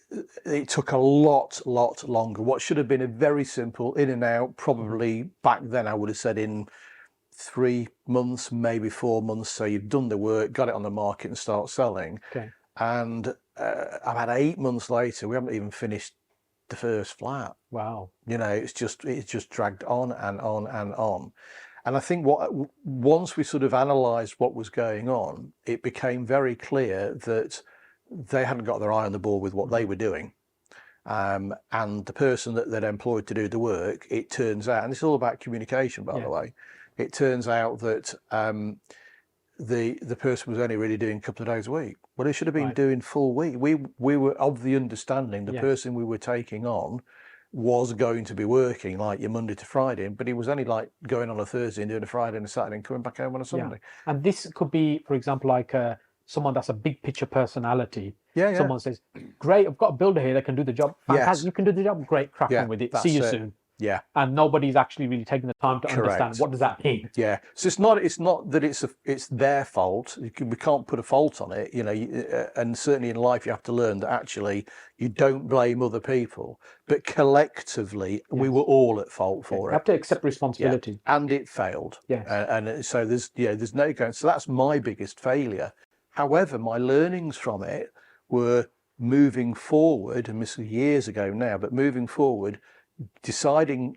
it took a lot longer. What should have been a very simple in and out, probably back then I would have said in 3 months, maybe 4 months. So you've done the work, got it on the market and start selling.
Okay.
And about 8 months later, we haven't even finished the first flat.
Wow.
You know, it's just dragged on and on and on. And I think once we sort of analysed what was going on, it became very clear that they hadn't got their eye on the ball with what they were doing. And the person that they'd employed to do the work, it turns out, and it's all about communication, by the way, it turns out that the person was only really doing a couple of days a week. Well, they should have been doing full week. We were of the understanding the person we were taking on was going to be working like your Monday to Friday, but he was only like going on a Thursday and doing a Friday and a Saturday and coming back home on a Sunday.
And this could be, for example, like someone that's a big picture personality. Someone says, great, I've got a builder here that can do the job. Fantastic, you can do the job. Great, crack on with it. See you soon.
Yeah.
And nobody's actually really taking the time to understand what does that mean.
Yeah. So it's not that it's their fault. We can't put a fault on it, you know, and certainly in life you have to learn that actually you don't blame other people, but collectively we were all at fault for it.
You have to accept responsibility.
And it failed.
Yes.
And so there's no going. So that's my biggest failure. However, my learnings from it were moving forward, and this was years ago now, but moving forward, deciding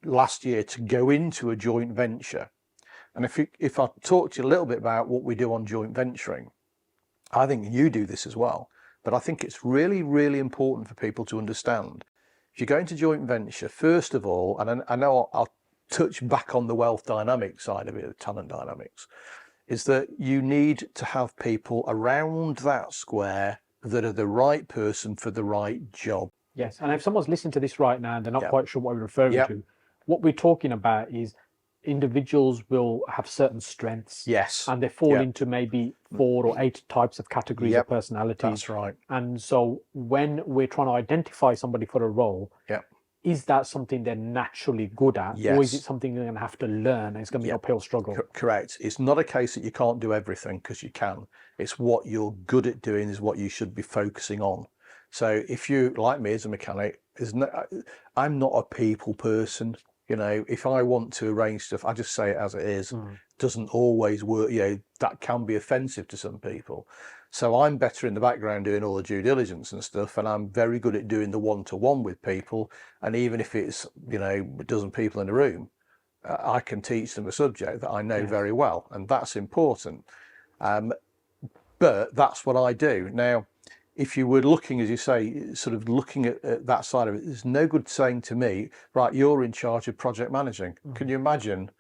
last year to go into a joint venture. And if I talk to you a little bit about what we do on joint venturing, I think you do this as well, but I think it's really, really important for people to understand. If you go into joint venture, first of all, and I know I'll touch back on the wealth dynamic side of it, the talent dynamics, is that you need to have people around that square that are the right person for the right job.
Yes, and if someone's listening to this right now and they're not quite sure what we're referring to, what we're talking about is individuals will have certain strengths.
Yes.
And they fall into maybe 4 or 8 types of categories of personality.
That's right.
And so when we're trying to identify somebody for a role, is that something they're naturally good at?
Yes.
Or is it something they're going to have to learn and it's going to be an uphill struggle?
Correct. It's not a case that you can't do everything, because you can. It's what you're good at doing is what you should be focusing on. So if you, like me as a mechanic, I'm not a people person. You know, if I want to arrange stuff, I just say it as it is. Doesn't always work. You know, that can be offensive to some people. So I'm better in the background doing all the due diligence and stuff, and I'm very good at doing the one-to-one with people. And even if it's, you know, a dozen people in a room, I can teach them a subject that I know very well, and that's important. But that's what I do. Now, if you were looking, as you say, sort of looking at that side of it, there's no good saying to me, right, you're in charge of project managing. Can you imagine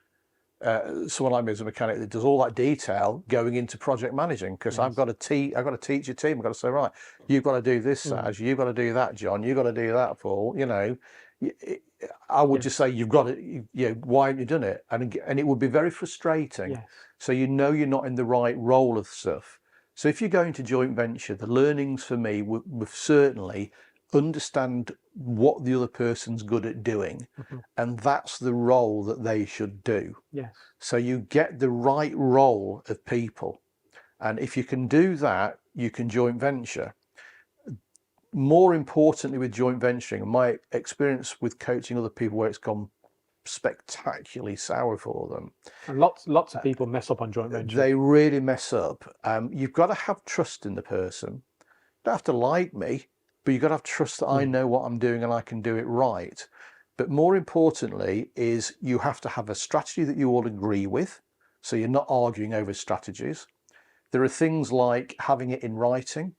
someone like me as a mechanic that does all that detail going into project managing? Because I've got to teach a team. I've got to say, right, you've got to do this, Saj, you've got to do that, John, you've got to do that, Paul. You know, I would just say, you've got to, you know, why haven't you done it? And it would be very frustrating. So you know you're not in the right role of stuff. So if you go into joint venture, the learnings for me were certainly understand what the other person's good at doing, and that's the role that they should do.
Yes.
So you get the right role of people, and if you can do that, you can joint venture. More importantly, with joint venturing, my experience with coaching other people where it's gone spectacularly sour for them,
And lots of people mess up on joint venture.
they really mess up. You've got to have trust in the person. You don't have to like me, but you've got to have trust that I know what I'm doing and I can do it right. But more importantly is you have to have a strategy that you all agree with, so you're not arguing over strategies. There are things like having it in writing.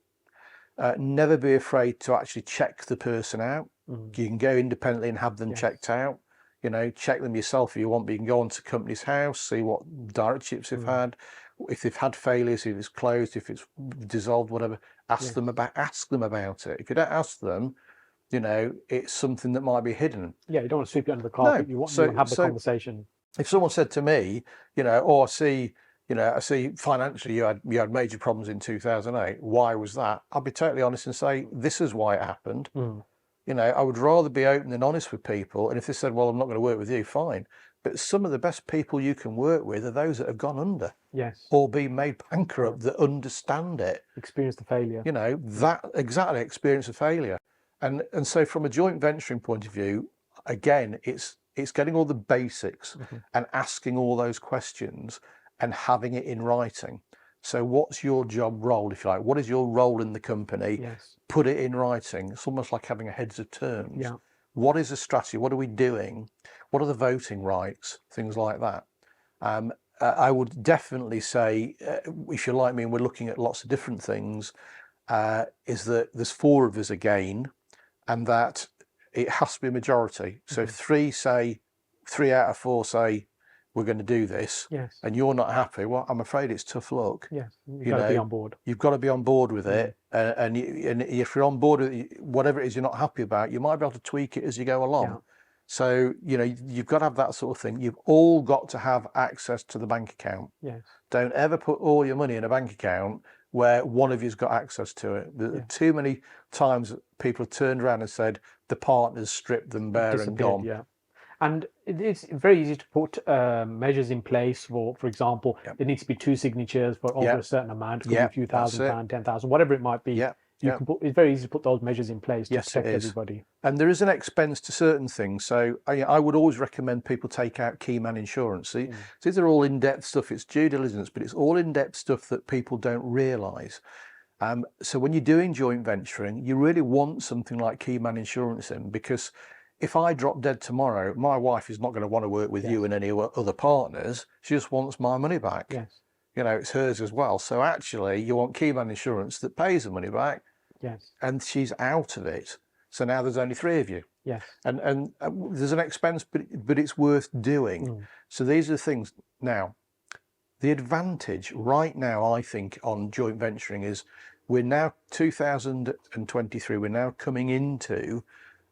Never be afraid to actually check the person out. You can go independently and have them checked out. You know, check them yourself if you want, but you can go onto company's house, see what directorships they've had, if they've had failures, if it's closed, if it's dissolved, whatever. Ask them about it. If you don't ask them, you know, it's something that might be hidden.
Yeah, you don't want to sweep it under the carpet. You want to have the conversation.
If someone said to me, you know, oh, I see financially you had major problems in 2008. Why was that? I'll be totally honest and say, this is why it happened. You know, I would rather be open and honest with people. And if they said, well, I'm not going to work with you, fine. But some of the best people you can work with are those that have gone under.
Yes.
Or been made bankrupt that understand it.
Experience the failure.
You know, that exactly, experience of failure. And so from a joint venturing point of view, again, it's getting all the basics and asking all those questions and having it in writing. So what's your job role, if you like? What is your role in the company?
Yes.
Put it in writing. It's almost like having a heads of terms.
Yeah.
What is the strategy? What are we doing? What are the voting rights? Things like that. I would definitely say, if you're like me and we're looking at lots of different things, is that there's 4 of us again, and that it has to be a majority. So if 3 out of 4 say, we're going to do this, and you're not happy, well, I'm afraid it's tough luck.
Yes, you've got to be on board.
You've got to be on board with it, and if you're on board with whatever it is you're not happy about, you might be able to tweak it as you go along. So, you know, you've got to have that sort of thing. You've all got to have access to the bank account.
Yes.
Don't ever put all your money in a bank account where one of you's got access to it. Too many times people have turned around and said the partners stripped them bare and gone.
Yeah. And it's very easy to put measures in place for example, there needs to be 2 signatures for over a certain amount, could be a few £1,000, 10,000, whatever it might be. Can put, it's very easy to put those measures in place to protect everybody. And
there is an expense to certain things. So I would always recommend people take out key man insurance. See, these are all in-depth stuff. It's due diligence, but it's all in-depth stuff that people don't realise. So when you're doing joint venturing, you really want something like key man insurance in, because if I drop dead tomorrow, my wife is not going to want to work with you and any other partners. She just wants my money back.
Yes.
You know, it's hers as well. So actually, you want key man insurance that pays the money back.
Yes.
And she's out of it. So now there's only 3 of you.
Yes.
And there's an expense, but it's worth doing. So these are the things. Now, the advantage right now, I think, on joint venturing is we're now 2023. We're now coming into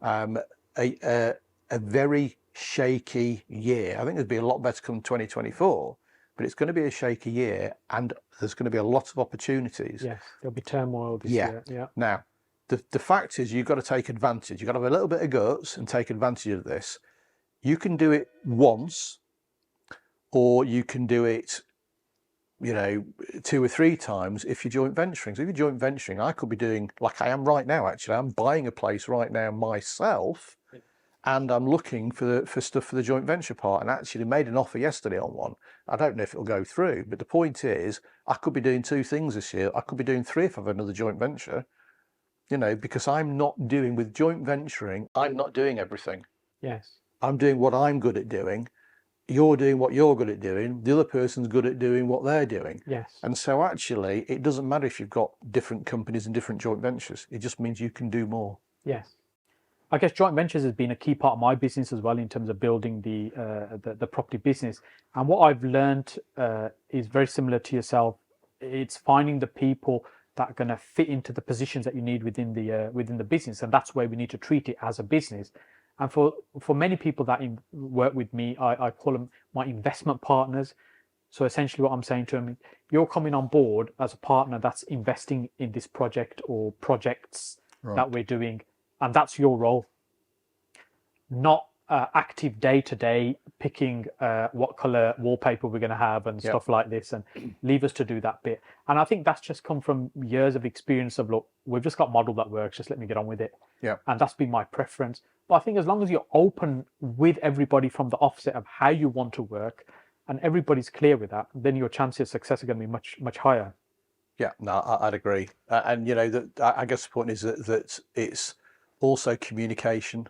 a very shaky year. I think there'd be a lot better come 2024, but it's going to be a shaky year, and there's going to be a lot of opportunities.
Yes, there'll be turmoil this year. Yeah.
Now, the fact is, you've got to take advantage. You've got to have a little bit of guts and take advantage of this. You can do it once, or you can do it, you know, 2 or 3 times if you're joint venturing. So if you're joint venturing, I could be doing, like I am right now, actually. I'm buying a place right now myself, and I'm looking for stuff for the joint venture part, and actually made an offer yesterday on one. I don't know if it'll go through, but the point is, I could be doing 2 things this year. I could be doing 3 if I have another joint venture, you know, because I'm not doing, with joint venturing, I'm not doing everything.
Yes.
I'm doing what I'm good at doing. You're doing what you're good at doing. The other person's good at doing what they're doing.
Yes.
And so actually, it doesn't matter if you've got different companies and different joint ventures. It just means you can do more.
Yes. I guess joint ventures has been a key part of my business as well, in terms of building the property business. And what I've learned is very similar to yourself. It's finding the people that are going to fit into the positions that you need within the business, and that's where we need to treat it as a business. And for many people that work with me, I call them my investment partners. So essentially what I'm saying to them, you're coming on board as a partner that's investing in this project or projects that we're doing. and that's your role, not active day to day picking what color wallpaper we're going to have and stuff like this, and leave us to do that bit. And I think that's just come from years of experience of, look, we've just got model that works, just let me get on with it. And that's been my preference. But I think as long as you're open with everybody from the offset of how you want to work, and everybody's clear with that, then your chances of success are going to be much higher.
Yeah, no, I'd agree. And I guess the point is that it's also communication.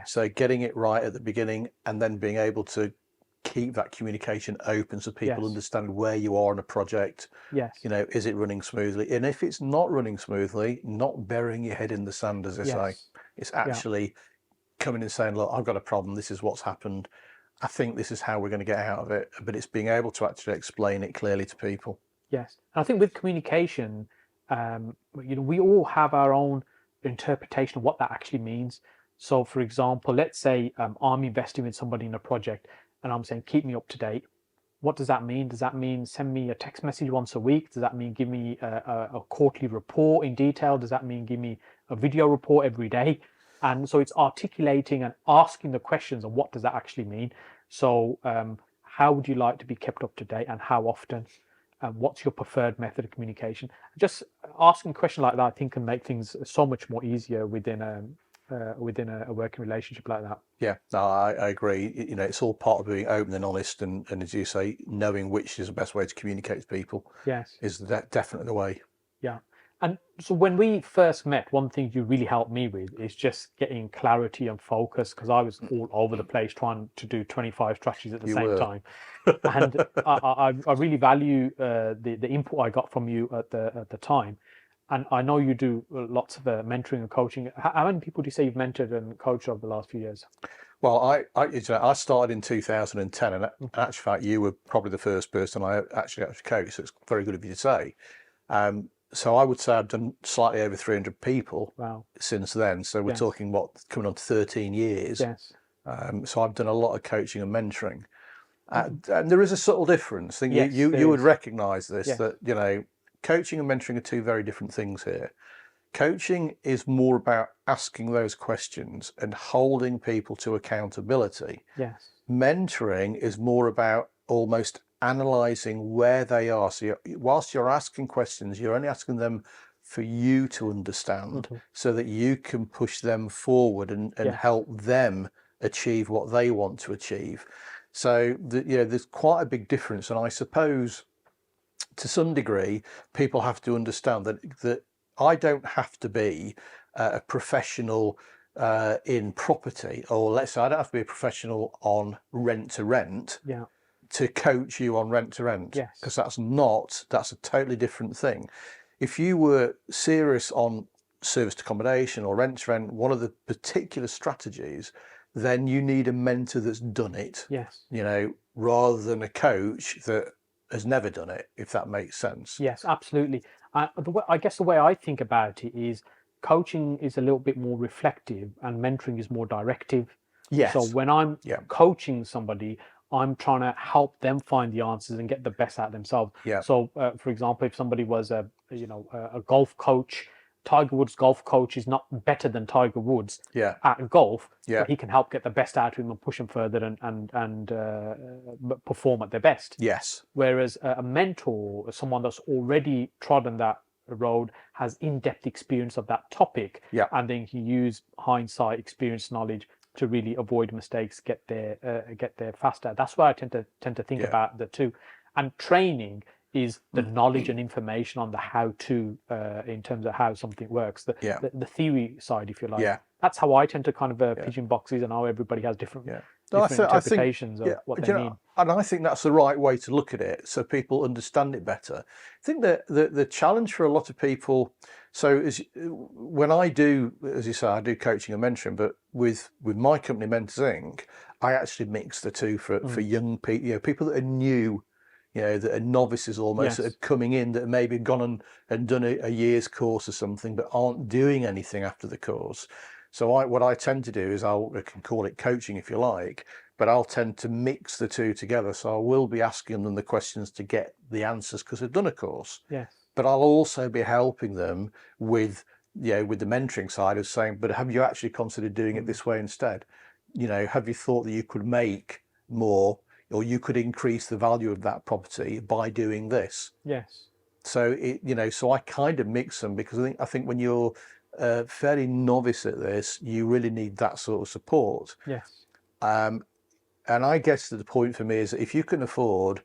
So getting it right at the beginning, and then being able to keep that communication open so people understand where you are on a project. Is it running smoothly? And if it's not running smoothly, not burying your head in the sand, as they say. It's actually coming and saying, look, I've got a problem. This is what's happened. I think this is how we're going to get out of it. But it's being able to actually explain it clearly to people.
Yes. And I think with communication, we all have our own interpretation of what that actually means. So, for example, let's say I'm investing with somebody in a project and I'm saying, keep me up to date. What does that mean? Does that mean send me a text message once a week? Does that mean give me a quarterly report in detail? Does that mean give me a video report every day? And so it's articulating and asking the questions of what does that actually mean? So how would you like to be kept up to date, and how often? What's your preferred method of communication? Just asking a question like that, I think, can make things so much more easier within a working relationship like that.
Yeah, no, I agree. It's all part of being open and honest, and as you say, knowing which is the best way to communicate to people. Is that definitely the way.
Yeah. And so when we first met, one thing you really helped me with is just getting clarity and focus, because I was all over the place trying to do 25 strategies at the same time. And I really value the input I got from you at the time. And I know you do lots of mentoring and coaching. How many people do you say you've mentored and coached over the last few years?
Well, I started in 2010, and in actual fact, you were probably the first person I actually coached. So it's very good of you to say. So I would say I've done slightly over 300 people since then. So we're talking coming on to 13 years. So I've done a lot of coaching and mentoring. And there is a subtle difference. I think you would recognise this, that coaching and mentoring are two very different things here. Coaching is more about asking those questions and holding people to accountability. Mentoring is more about almost analysing where they are. So whilst you're asking questions, you're only asking them for you to understand, so that you can push them forward and help them achieve what they want to achieve. So there's quite a big difference, and I suppose to some degree people have to understand that I don't have to be a professional in property, or let's say I don't have to be a professional on rent to rent to coach you on rent to rent, because that's a totally different thing. If you were serious on serviced accommodation or rent to rent, one of the particular strategies, then you need a mentor that's done it, rather than a coach that has never done it, if that makes sense.
Yes, absolutely. I guess the way I think about it is coaching is a little bit more reflective and mentoring is more directive. So when I'm coaching somebody, I'm trying to help them find the answers and get the best out of themselves. So for example, if somebody was a golf coach, Tiger Woods' golf coach is not better than Tiger Woods at golf, but he can help get the best out of him and push him further and perform at their best. Whereas a mentor, someone that's already trodden that road, has in-depth experience of that topic, and then he use hindsight, experience, knowledge to really avoid mistakes, get there faster. That's why I tend to think about the two. And training is the knowledge and information on the how-to, in terms of how something works, the theory side, if you like. That's how I tend to kind of pigeon boxes, and how everybody has different interpretations of what they mean.
And I think that's the right way to look at it, so people understand it better. I think that the challenge for a lot of people, so when I do, as you say, I do coaching and mentoring, but with my company Mentors Inc., I actually mix the two for young people, people that are new, that are novices almost, that are coming in, that have maybe gone and done a year's course or something, but aren't doing anything after the course. So what I tend to do is I can call it coaching if you like, but I'll tend to mix the two together. So I will be asking them the questions to get the answers because they've done a course. But I'll also be helping them with with the mentoring side of saying, but have you actually considered doing it this way instead? Have you thought that you could make more, or you could increase the value of that property by doing this?
Yes.
So so I kind of mix them, because I think when you're fairly novice at this, you really need that sort of support.
Yes.
And I guess the point for me is that if you can afford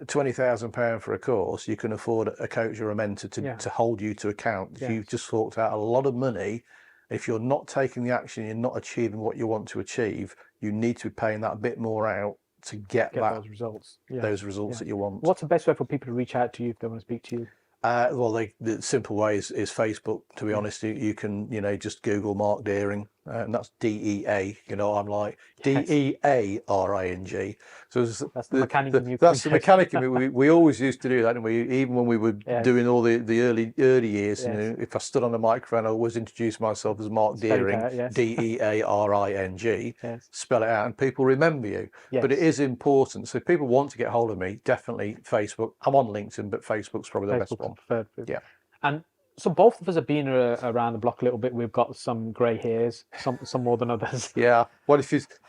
£20,000 for a course, you can afford a coach or a mentor to hold you to account. If you've just forked out a lot of money, if you're not taking the action, you're not achieving what you want to achieve, you need to be paying that a bit more out to get
those results.
Those results that you want.
What's the best way for people to reach out to you if they want to speak to you?
Well, the simple way is Facebook. To be honest, you can just Google Mark Dearng, and that's DEA. I'm like DEARING. So
that's the mechanic in you.
That's the mechanic in me. We always used to do that, and even when we were doing all the early years. If I stood on the microphone, I always introduced myself as Mark Dearng, DEARING. Spell it out, and people remember you. But it is important. So if people want to get hold of me, definitely Facebook. I'm on LinkedIn, but Facebook's probably the best one.
Preferred.
Yeah.
And so both of us have been around the block a little bit. We've got some grey hairs, some more than others.
Yeah. Well,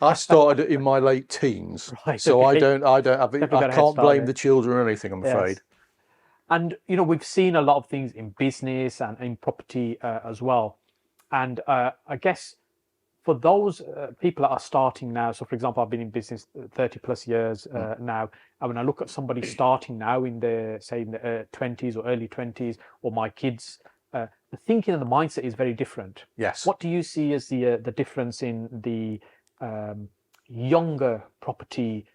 I started in my late teens, so I can't blame the children or anything, I'm afraid.
And we've seen a lot of things in business and in property as well. And I guess for those people that are starting now, so for example, I've been in business 30 plus years now, and when I look at somebody starting now in the 20s or early 20s, or my kids, the thinking and the mindset is very different.
Yes.
What do you see as the difference in the younger property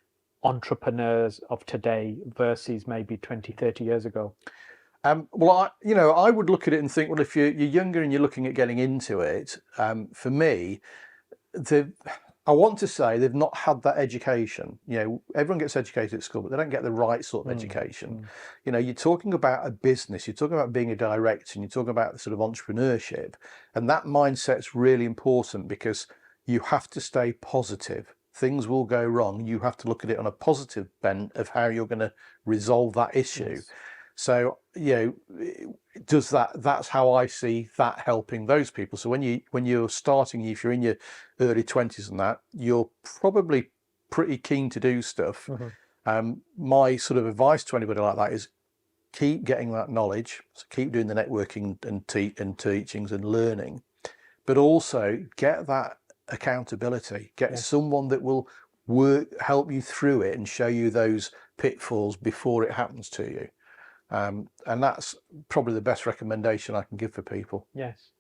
entrepreneurs of today versus maybe 20, 30 years ago?
Well, I would look at it and think, well, if you're younger and you're looking at getting into it, for me, I want to say they've not had that education. Everyone gets educated at school, but they don't get the right sort of education. You're talking about a business, you're talking about being a director, and you're talking about the sort of entrepreneurship, and that mindset's really important, because you have to stay positive. Things will go wrong. You have to look at it on a positive bent of how you're going to resolve that issue. Yes. So, that's how I see that helping those people. So when you're starting, if you're in your early 20s and that, you're probably pretty keen to do stuff. My sort of advice to anybody like that is keep getting that knowledge. So keep doing the networking and teachings and learning, but also get that accountability. Get someone that will help you through it and show you those pitfalls before it happens to you. And that's probably the best recommendation I can give for people.
Yes.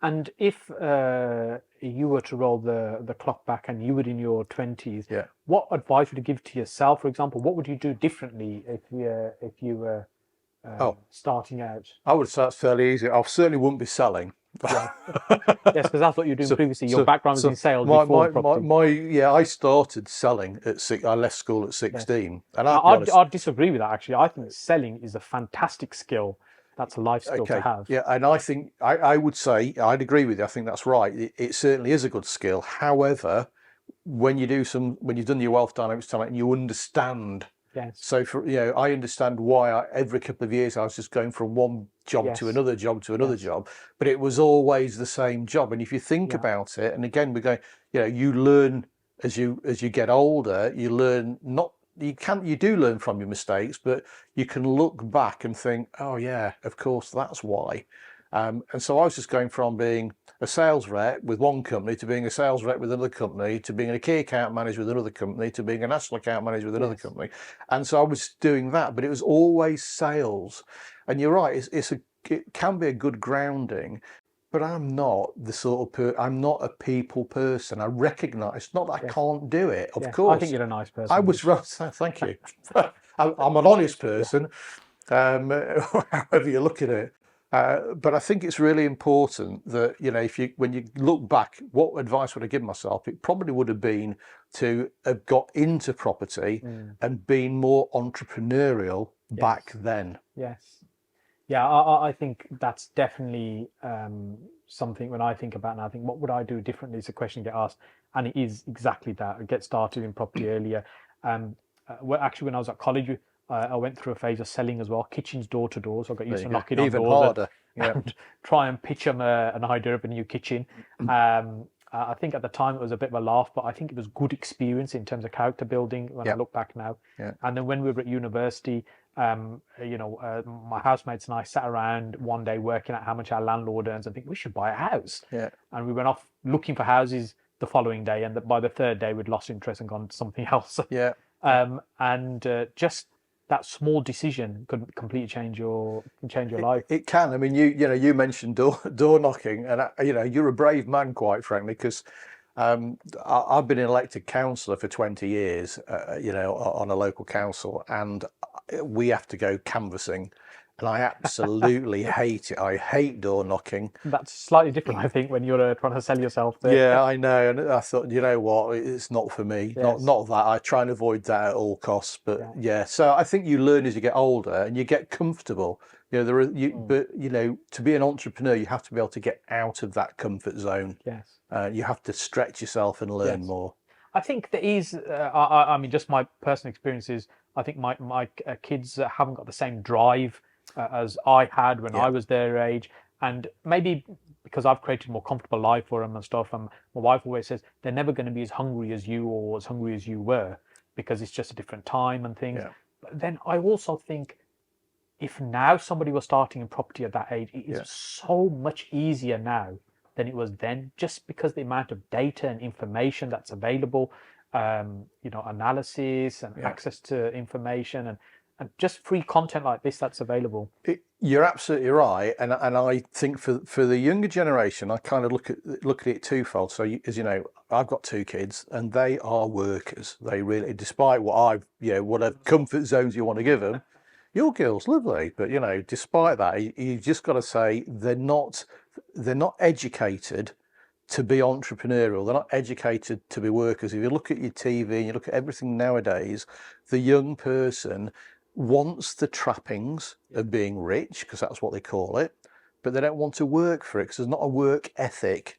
And if you were to roll the clock back and you were in your 20s, what advice would you give to yourself, for example? What would you do differently if you were starting out? I
would say that's fairly easy. I certainly wouldn't be selling.
Yes, because that's what you were doing previously. Your background was in sales before property.
I started selling at 6. I left school at 16. And
I'd disagree with that, actually. I think selling is a fantastic skill. That's a life skill to have.
Yeah, and I think I would say I'd agree with you. I think that's right. It certainly is a good skill. However, when you've done your wealth dynamics talent and you understand.
Yes.
So I understand why every couple of years I was just going from one job to another job to another job, but it was always the same job. And if you think about it, and again we're going, you learn as you get older. You learn you do learn from your mistakes, but you can look back and think, oh yeah, of course that's why. And so I was just going from being a sales rep with one company to being a sales rep with another company to being a key account manager with another company to being a national account manager with another company. And so I was doing that, but it was always sales. And you're right, it can be a good grounding, but I'm not the sort of I'm not a people person. I recognise, it's not that I can't do it, of course.
I think you're a nice person.
I was right, thank you. I'm an honest person, however you look at it. But I think it's really important that, when you look back, what advice would I give myself? It probably would have been to have got into property and been more entrepreneurial back then.
Yes. Yeah, I think that's definitely something when I think about it, and I think, what would I do differently is a question you get asked. And it is exactly that. Get started in property earlier. Actually, when I was at college, I went through a phase of selling as well, kitchens door to door. So I got used
There
to
you go.
knocking on
Even
doors
harder. Yeah.
and try and pitch them an idea of a new kitchen. I think at the time it was a bit of a laugh, but I think it was good experience in terms of character building when I
Yeah.
look back now.
Yeah.
And then when we were at university, my housemates and I sat around one day working out how much our landlord earns and think we should buy a house.
Yeah.
And we went off looking for houses the following day, and by the third day we'd lost interest and gone to something else.
Yeah.
Just that small decision could completely change your life.
It can. I mean, you mentioned door knocking, and you're a brave man, quite frankly, because I've been an elected councillor for 20 years, on a local council, and we have to go canvassing, and I absolutely hate it. I hate door knocking.
That's slightly different, I think, when you're trying to sell yourself.
Yeah, I know, and I thought, you know what, it's not for me.
Yes.
Not that. I try and avoid that at all costs. But yeah, so I think you learn as you get older and you get comfortable. But to be an entrepreneur, you have to be able to get out of that comfort zone.
Yes.
You have to stretch yourself and learn more.
I think there is. I mean, just my personal experiences. I think my kids haven't got the same drive as I had when I was their age, and maybe because I've created a more comfortable life for them and stuff. And my wife always says they're never going to be as hungry as you or as hungry as you were, because it's just a different time and things. Yeah. But then I also think, if now somebody was starting in property at that age, it is so much easier now than it was then, just because the amount of data and information that's available, analysis and access to information and just free content like this that's available.
You're absolutely right, and I think for the younger generation, I kind of look at it twofold. So as you know, I've got 2 kids, and they are workers. They really, despite what whatever comfort zones you want to give them, your girl's lovely, but despite that, you just got to say they're not educated to be entrepreneurial. They're not educated to be workers. If you look at your TV and you look at everything nowadays, the young person wants the trappings of being rich, because that's what they call it, but they don't want to work for it, because there's not a work ethic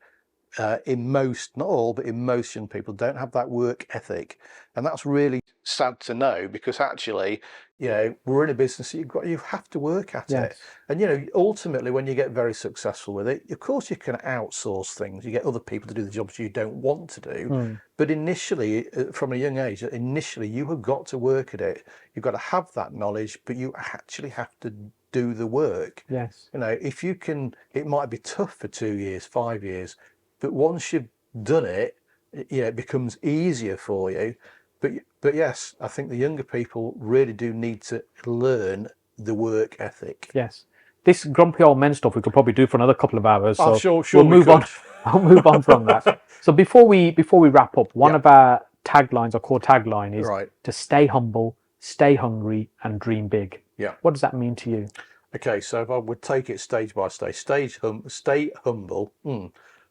in most, not all, but in most young people don't have that work ethic. And that's really sad to know, because actually, we're in a business, you have to work at it. And ultimately, when you get very successful with it, of course you can outsource things. You get other people to do the jobs you don't want to do. But initially, from a young age, you have got to work at it. You've got to have that knowledge, but you actually have to do the work.
Yes.
If you can, it might be tough for 2 years, 5 years, but once you've done it, it becomes easier for you. But yes, I think the younger people really do need to learn the work ethic.
Yes. This grumpy old men stuff we could probably do for another couple of hours. So
sure
we'll move on. I'll move on from that. So before we wrap up, one of our taglines, our core tagline is to stay humble, stay hungry, and dream big.
Yeah.
What does that mean to you?
Okay, so if I would take it stage by stage, stay humble.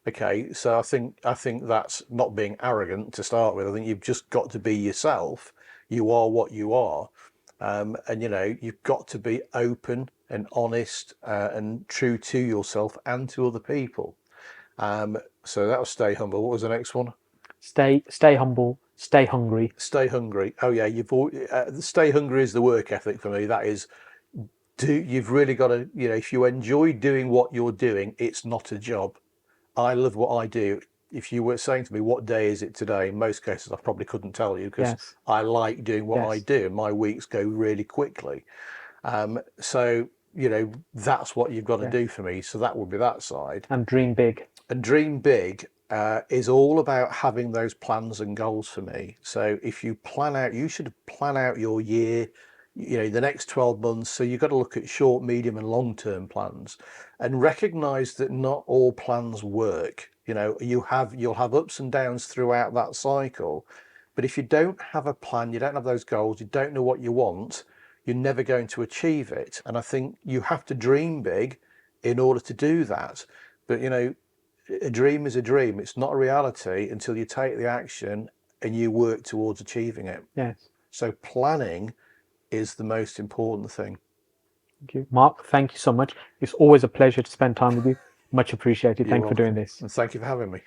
Okay, so I think that's not being arrogant to start with. I think you've just got to be yourself. You are what you are, and you've got to be open and honest and true to yourself and to other people. So that was stay humble. What was the next one?
Stay humble, stay hungry.
Stay hungry. Oh yeah, stay hungry is the work ethic for me. That is, you've really got to, if you enjoy doing what you're doing, it's not a job. I love what I do. If you were saying to me, what day is it today? In most cases, I probably couldn't tell you, because I like doing what I do. My weeks go really quickly. So, that's what you've got to do for me. So that would be that side.
And dream big.
And dream big is all about having those plans and goals for me. So if you you should plan out your year, the next 12 months. So you've got to look at short, medium and long-term plans, and recognize that not all plans work. You'll have ups and downs throughout that cycle. But if you don't have a plan, you don't have those goals, you don't know what you want, you're never going to achieve it. And I think you have to dream big in order to do that. But, a dream is a dream. It's not a reality until you take the action and you work towards achieving it.
Yes.
So planning is the most important thing.
Thank you. Mark, thank you so much. It's always a pleasure to spend time with you. Much appreciated. Thank you for doing this.
And thank you for having me.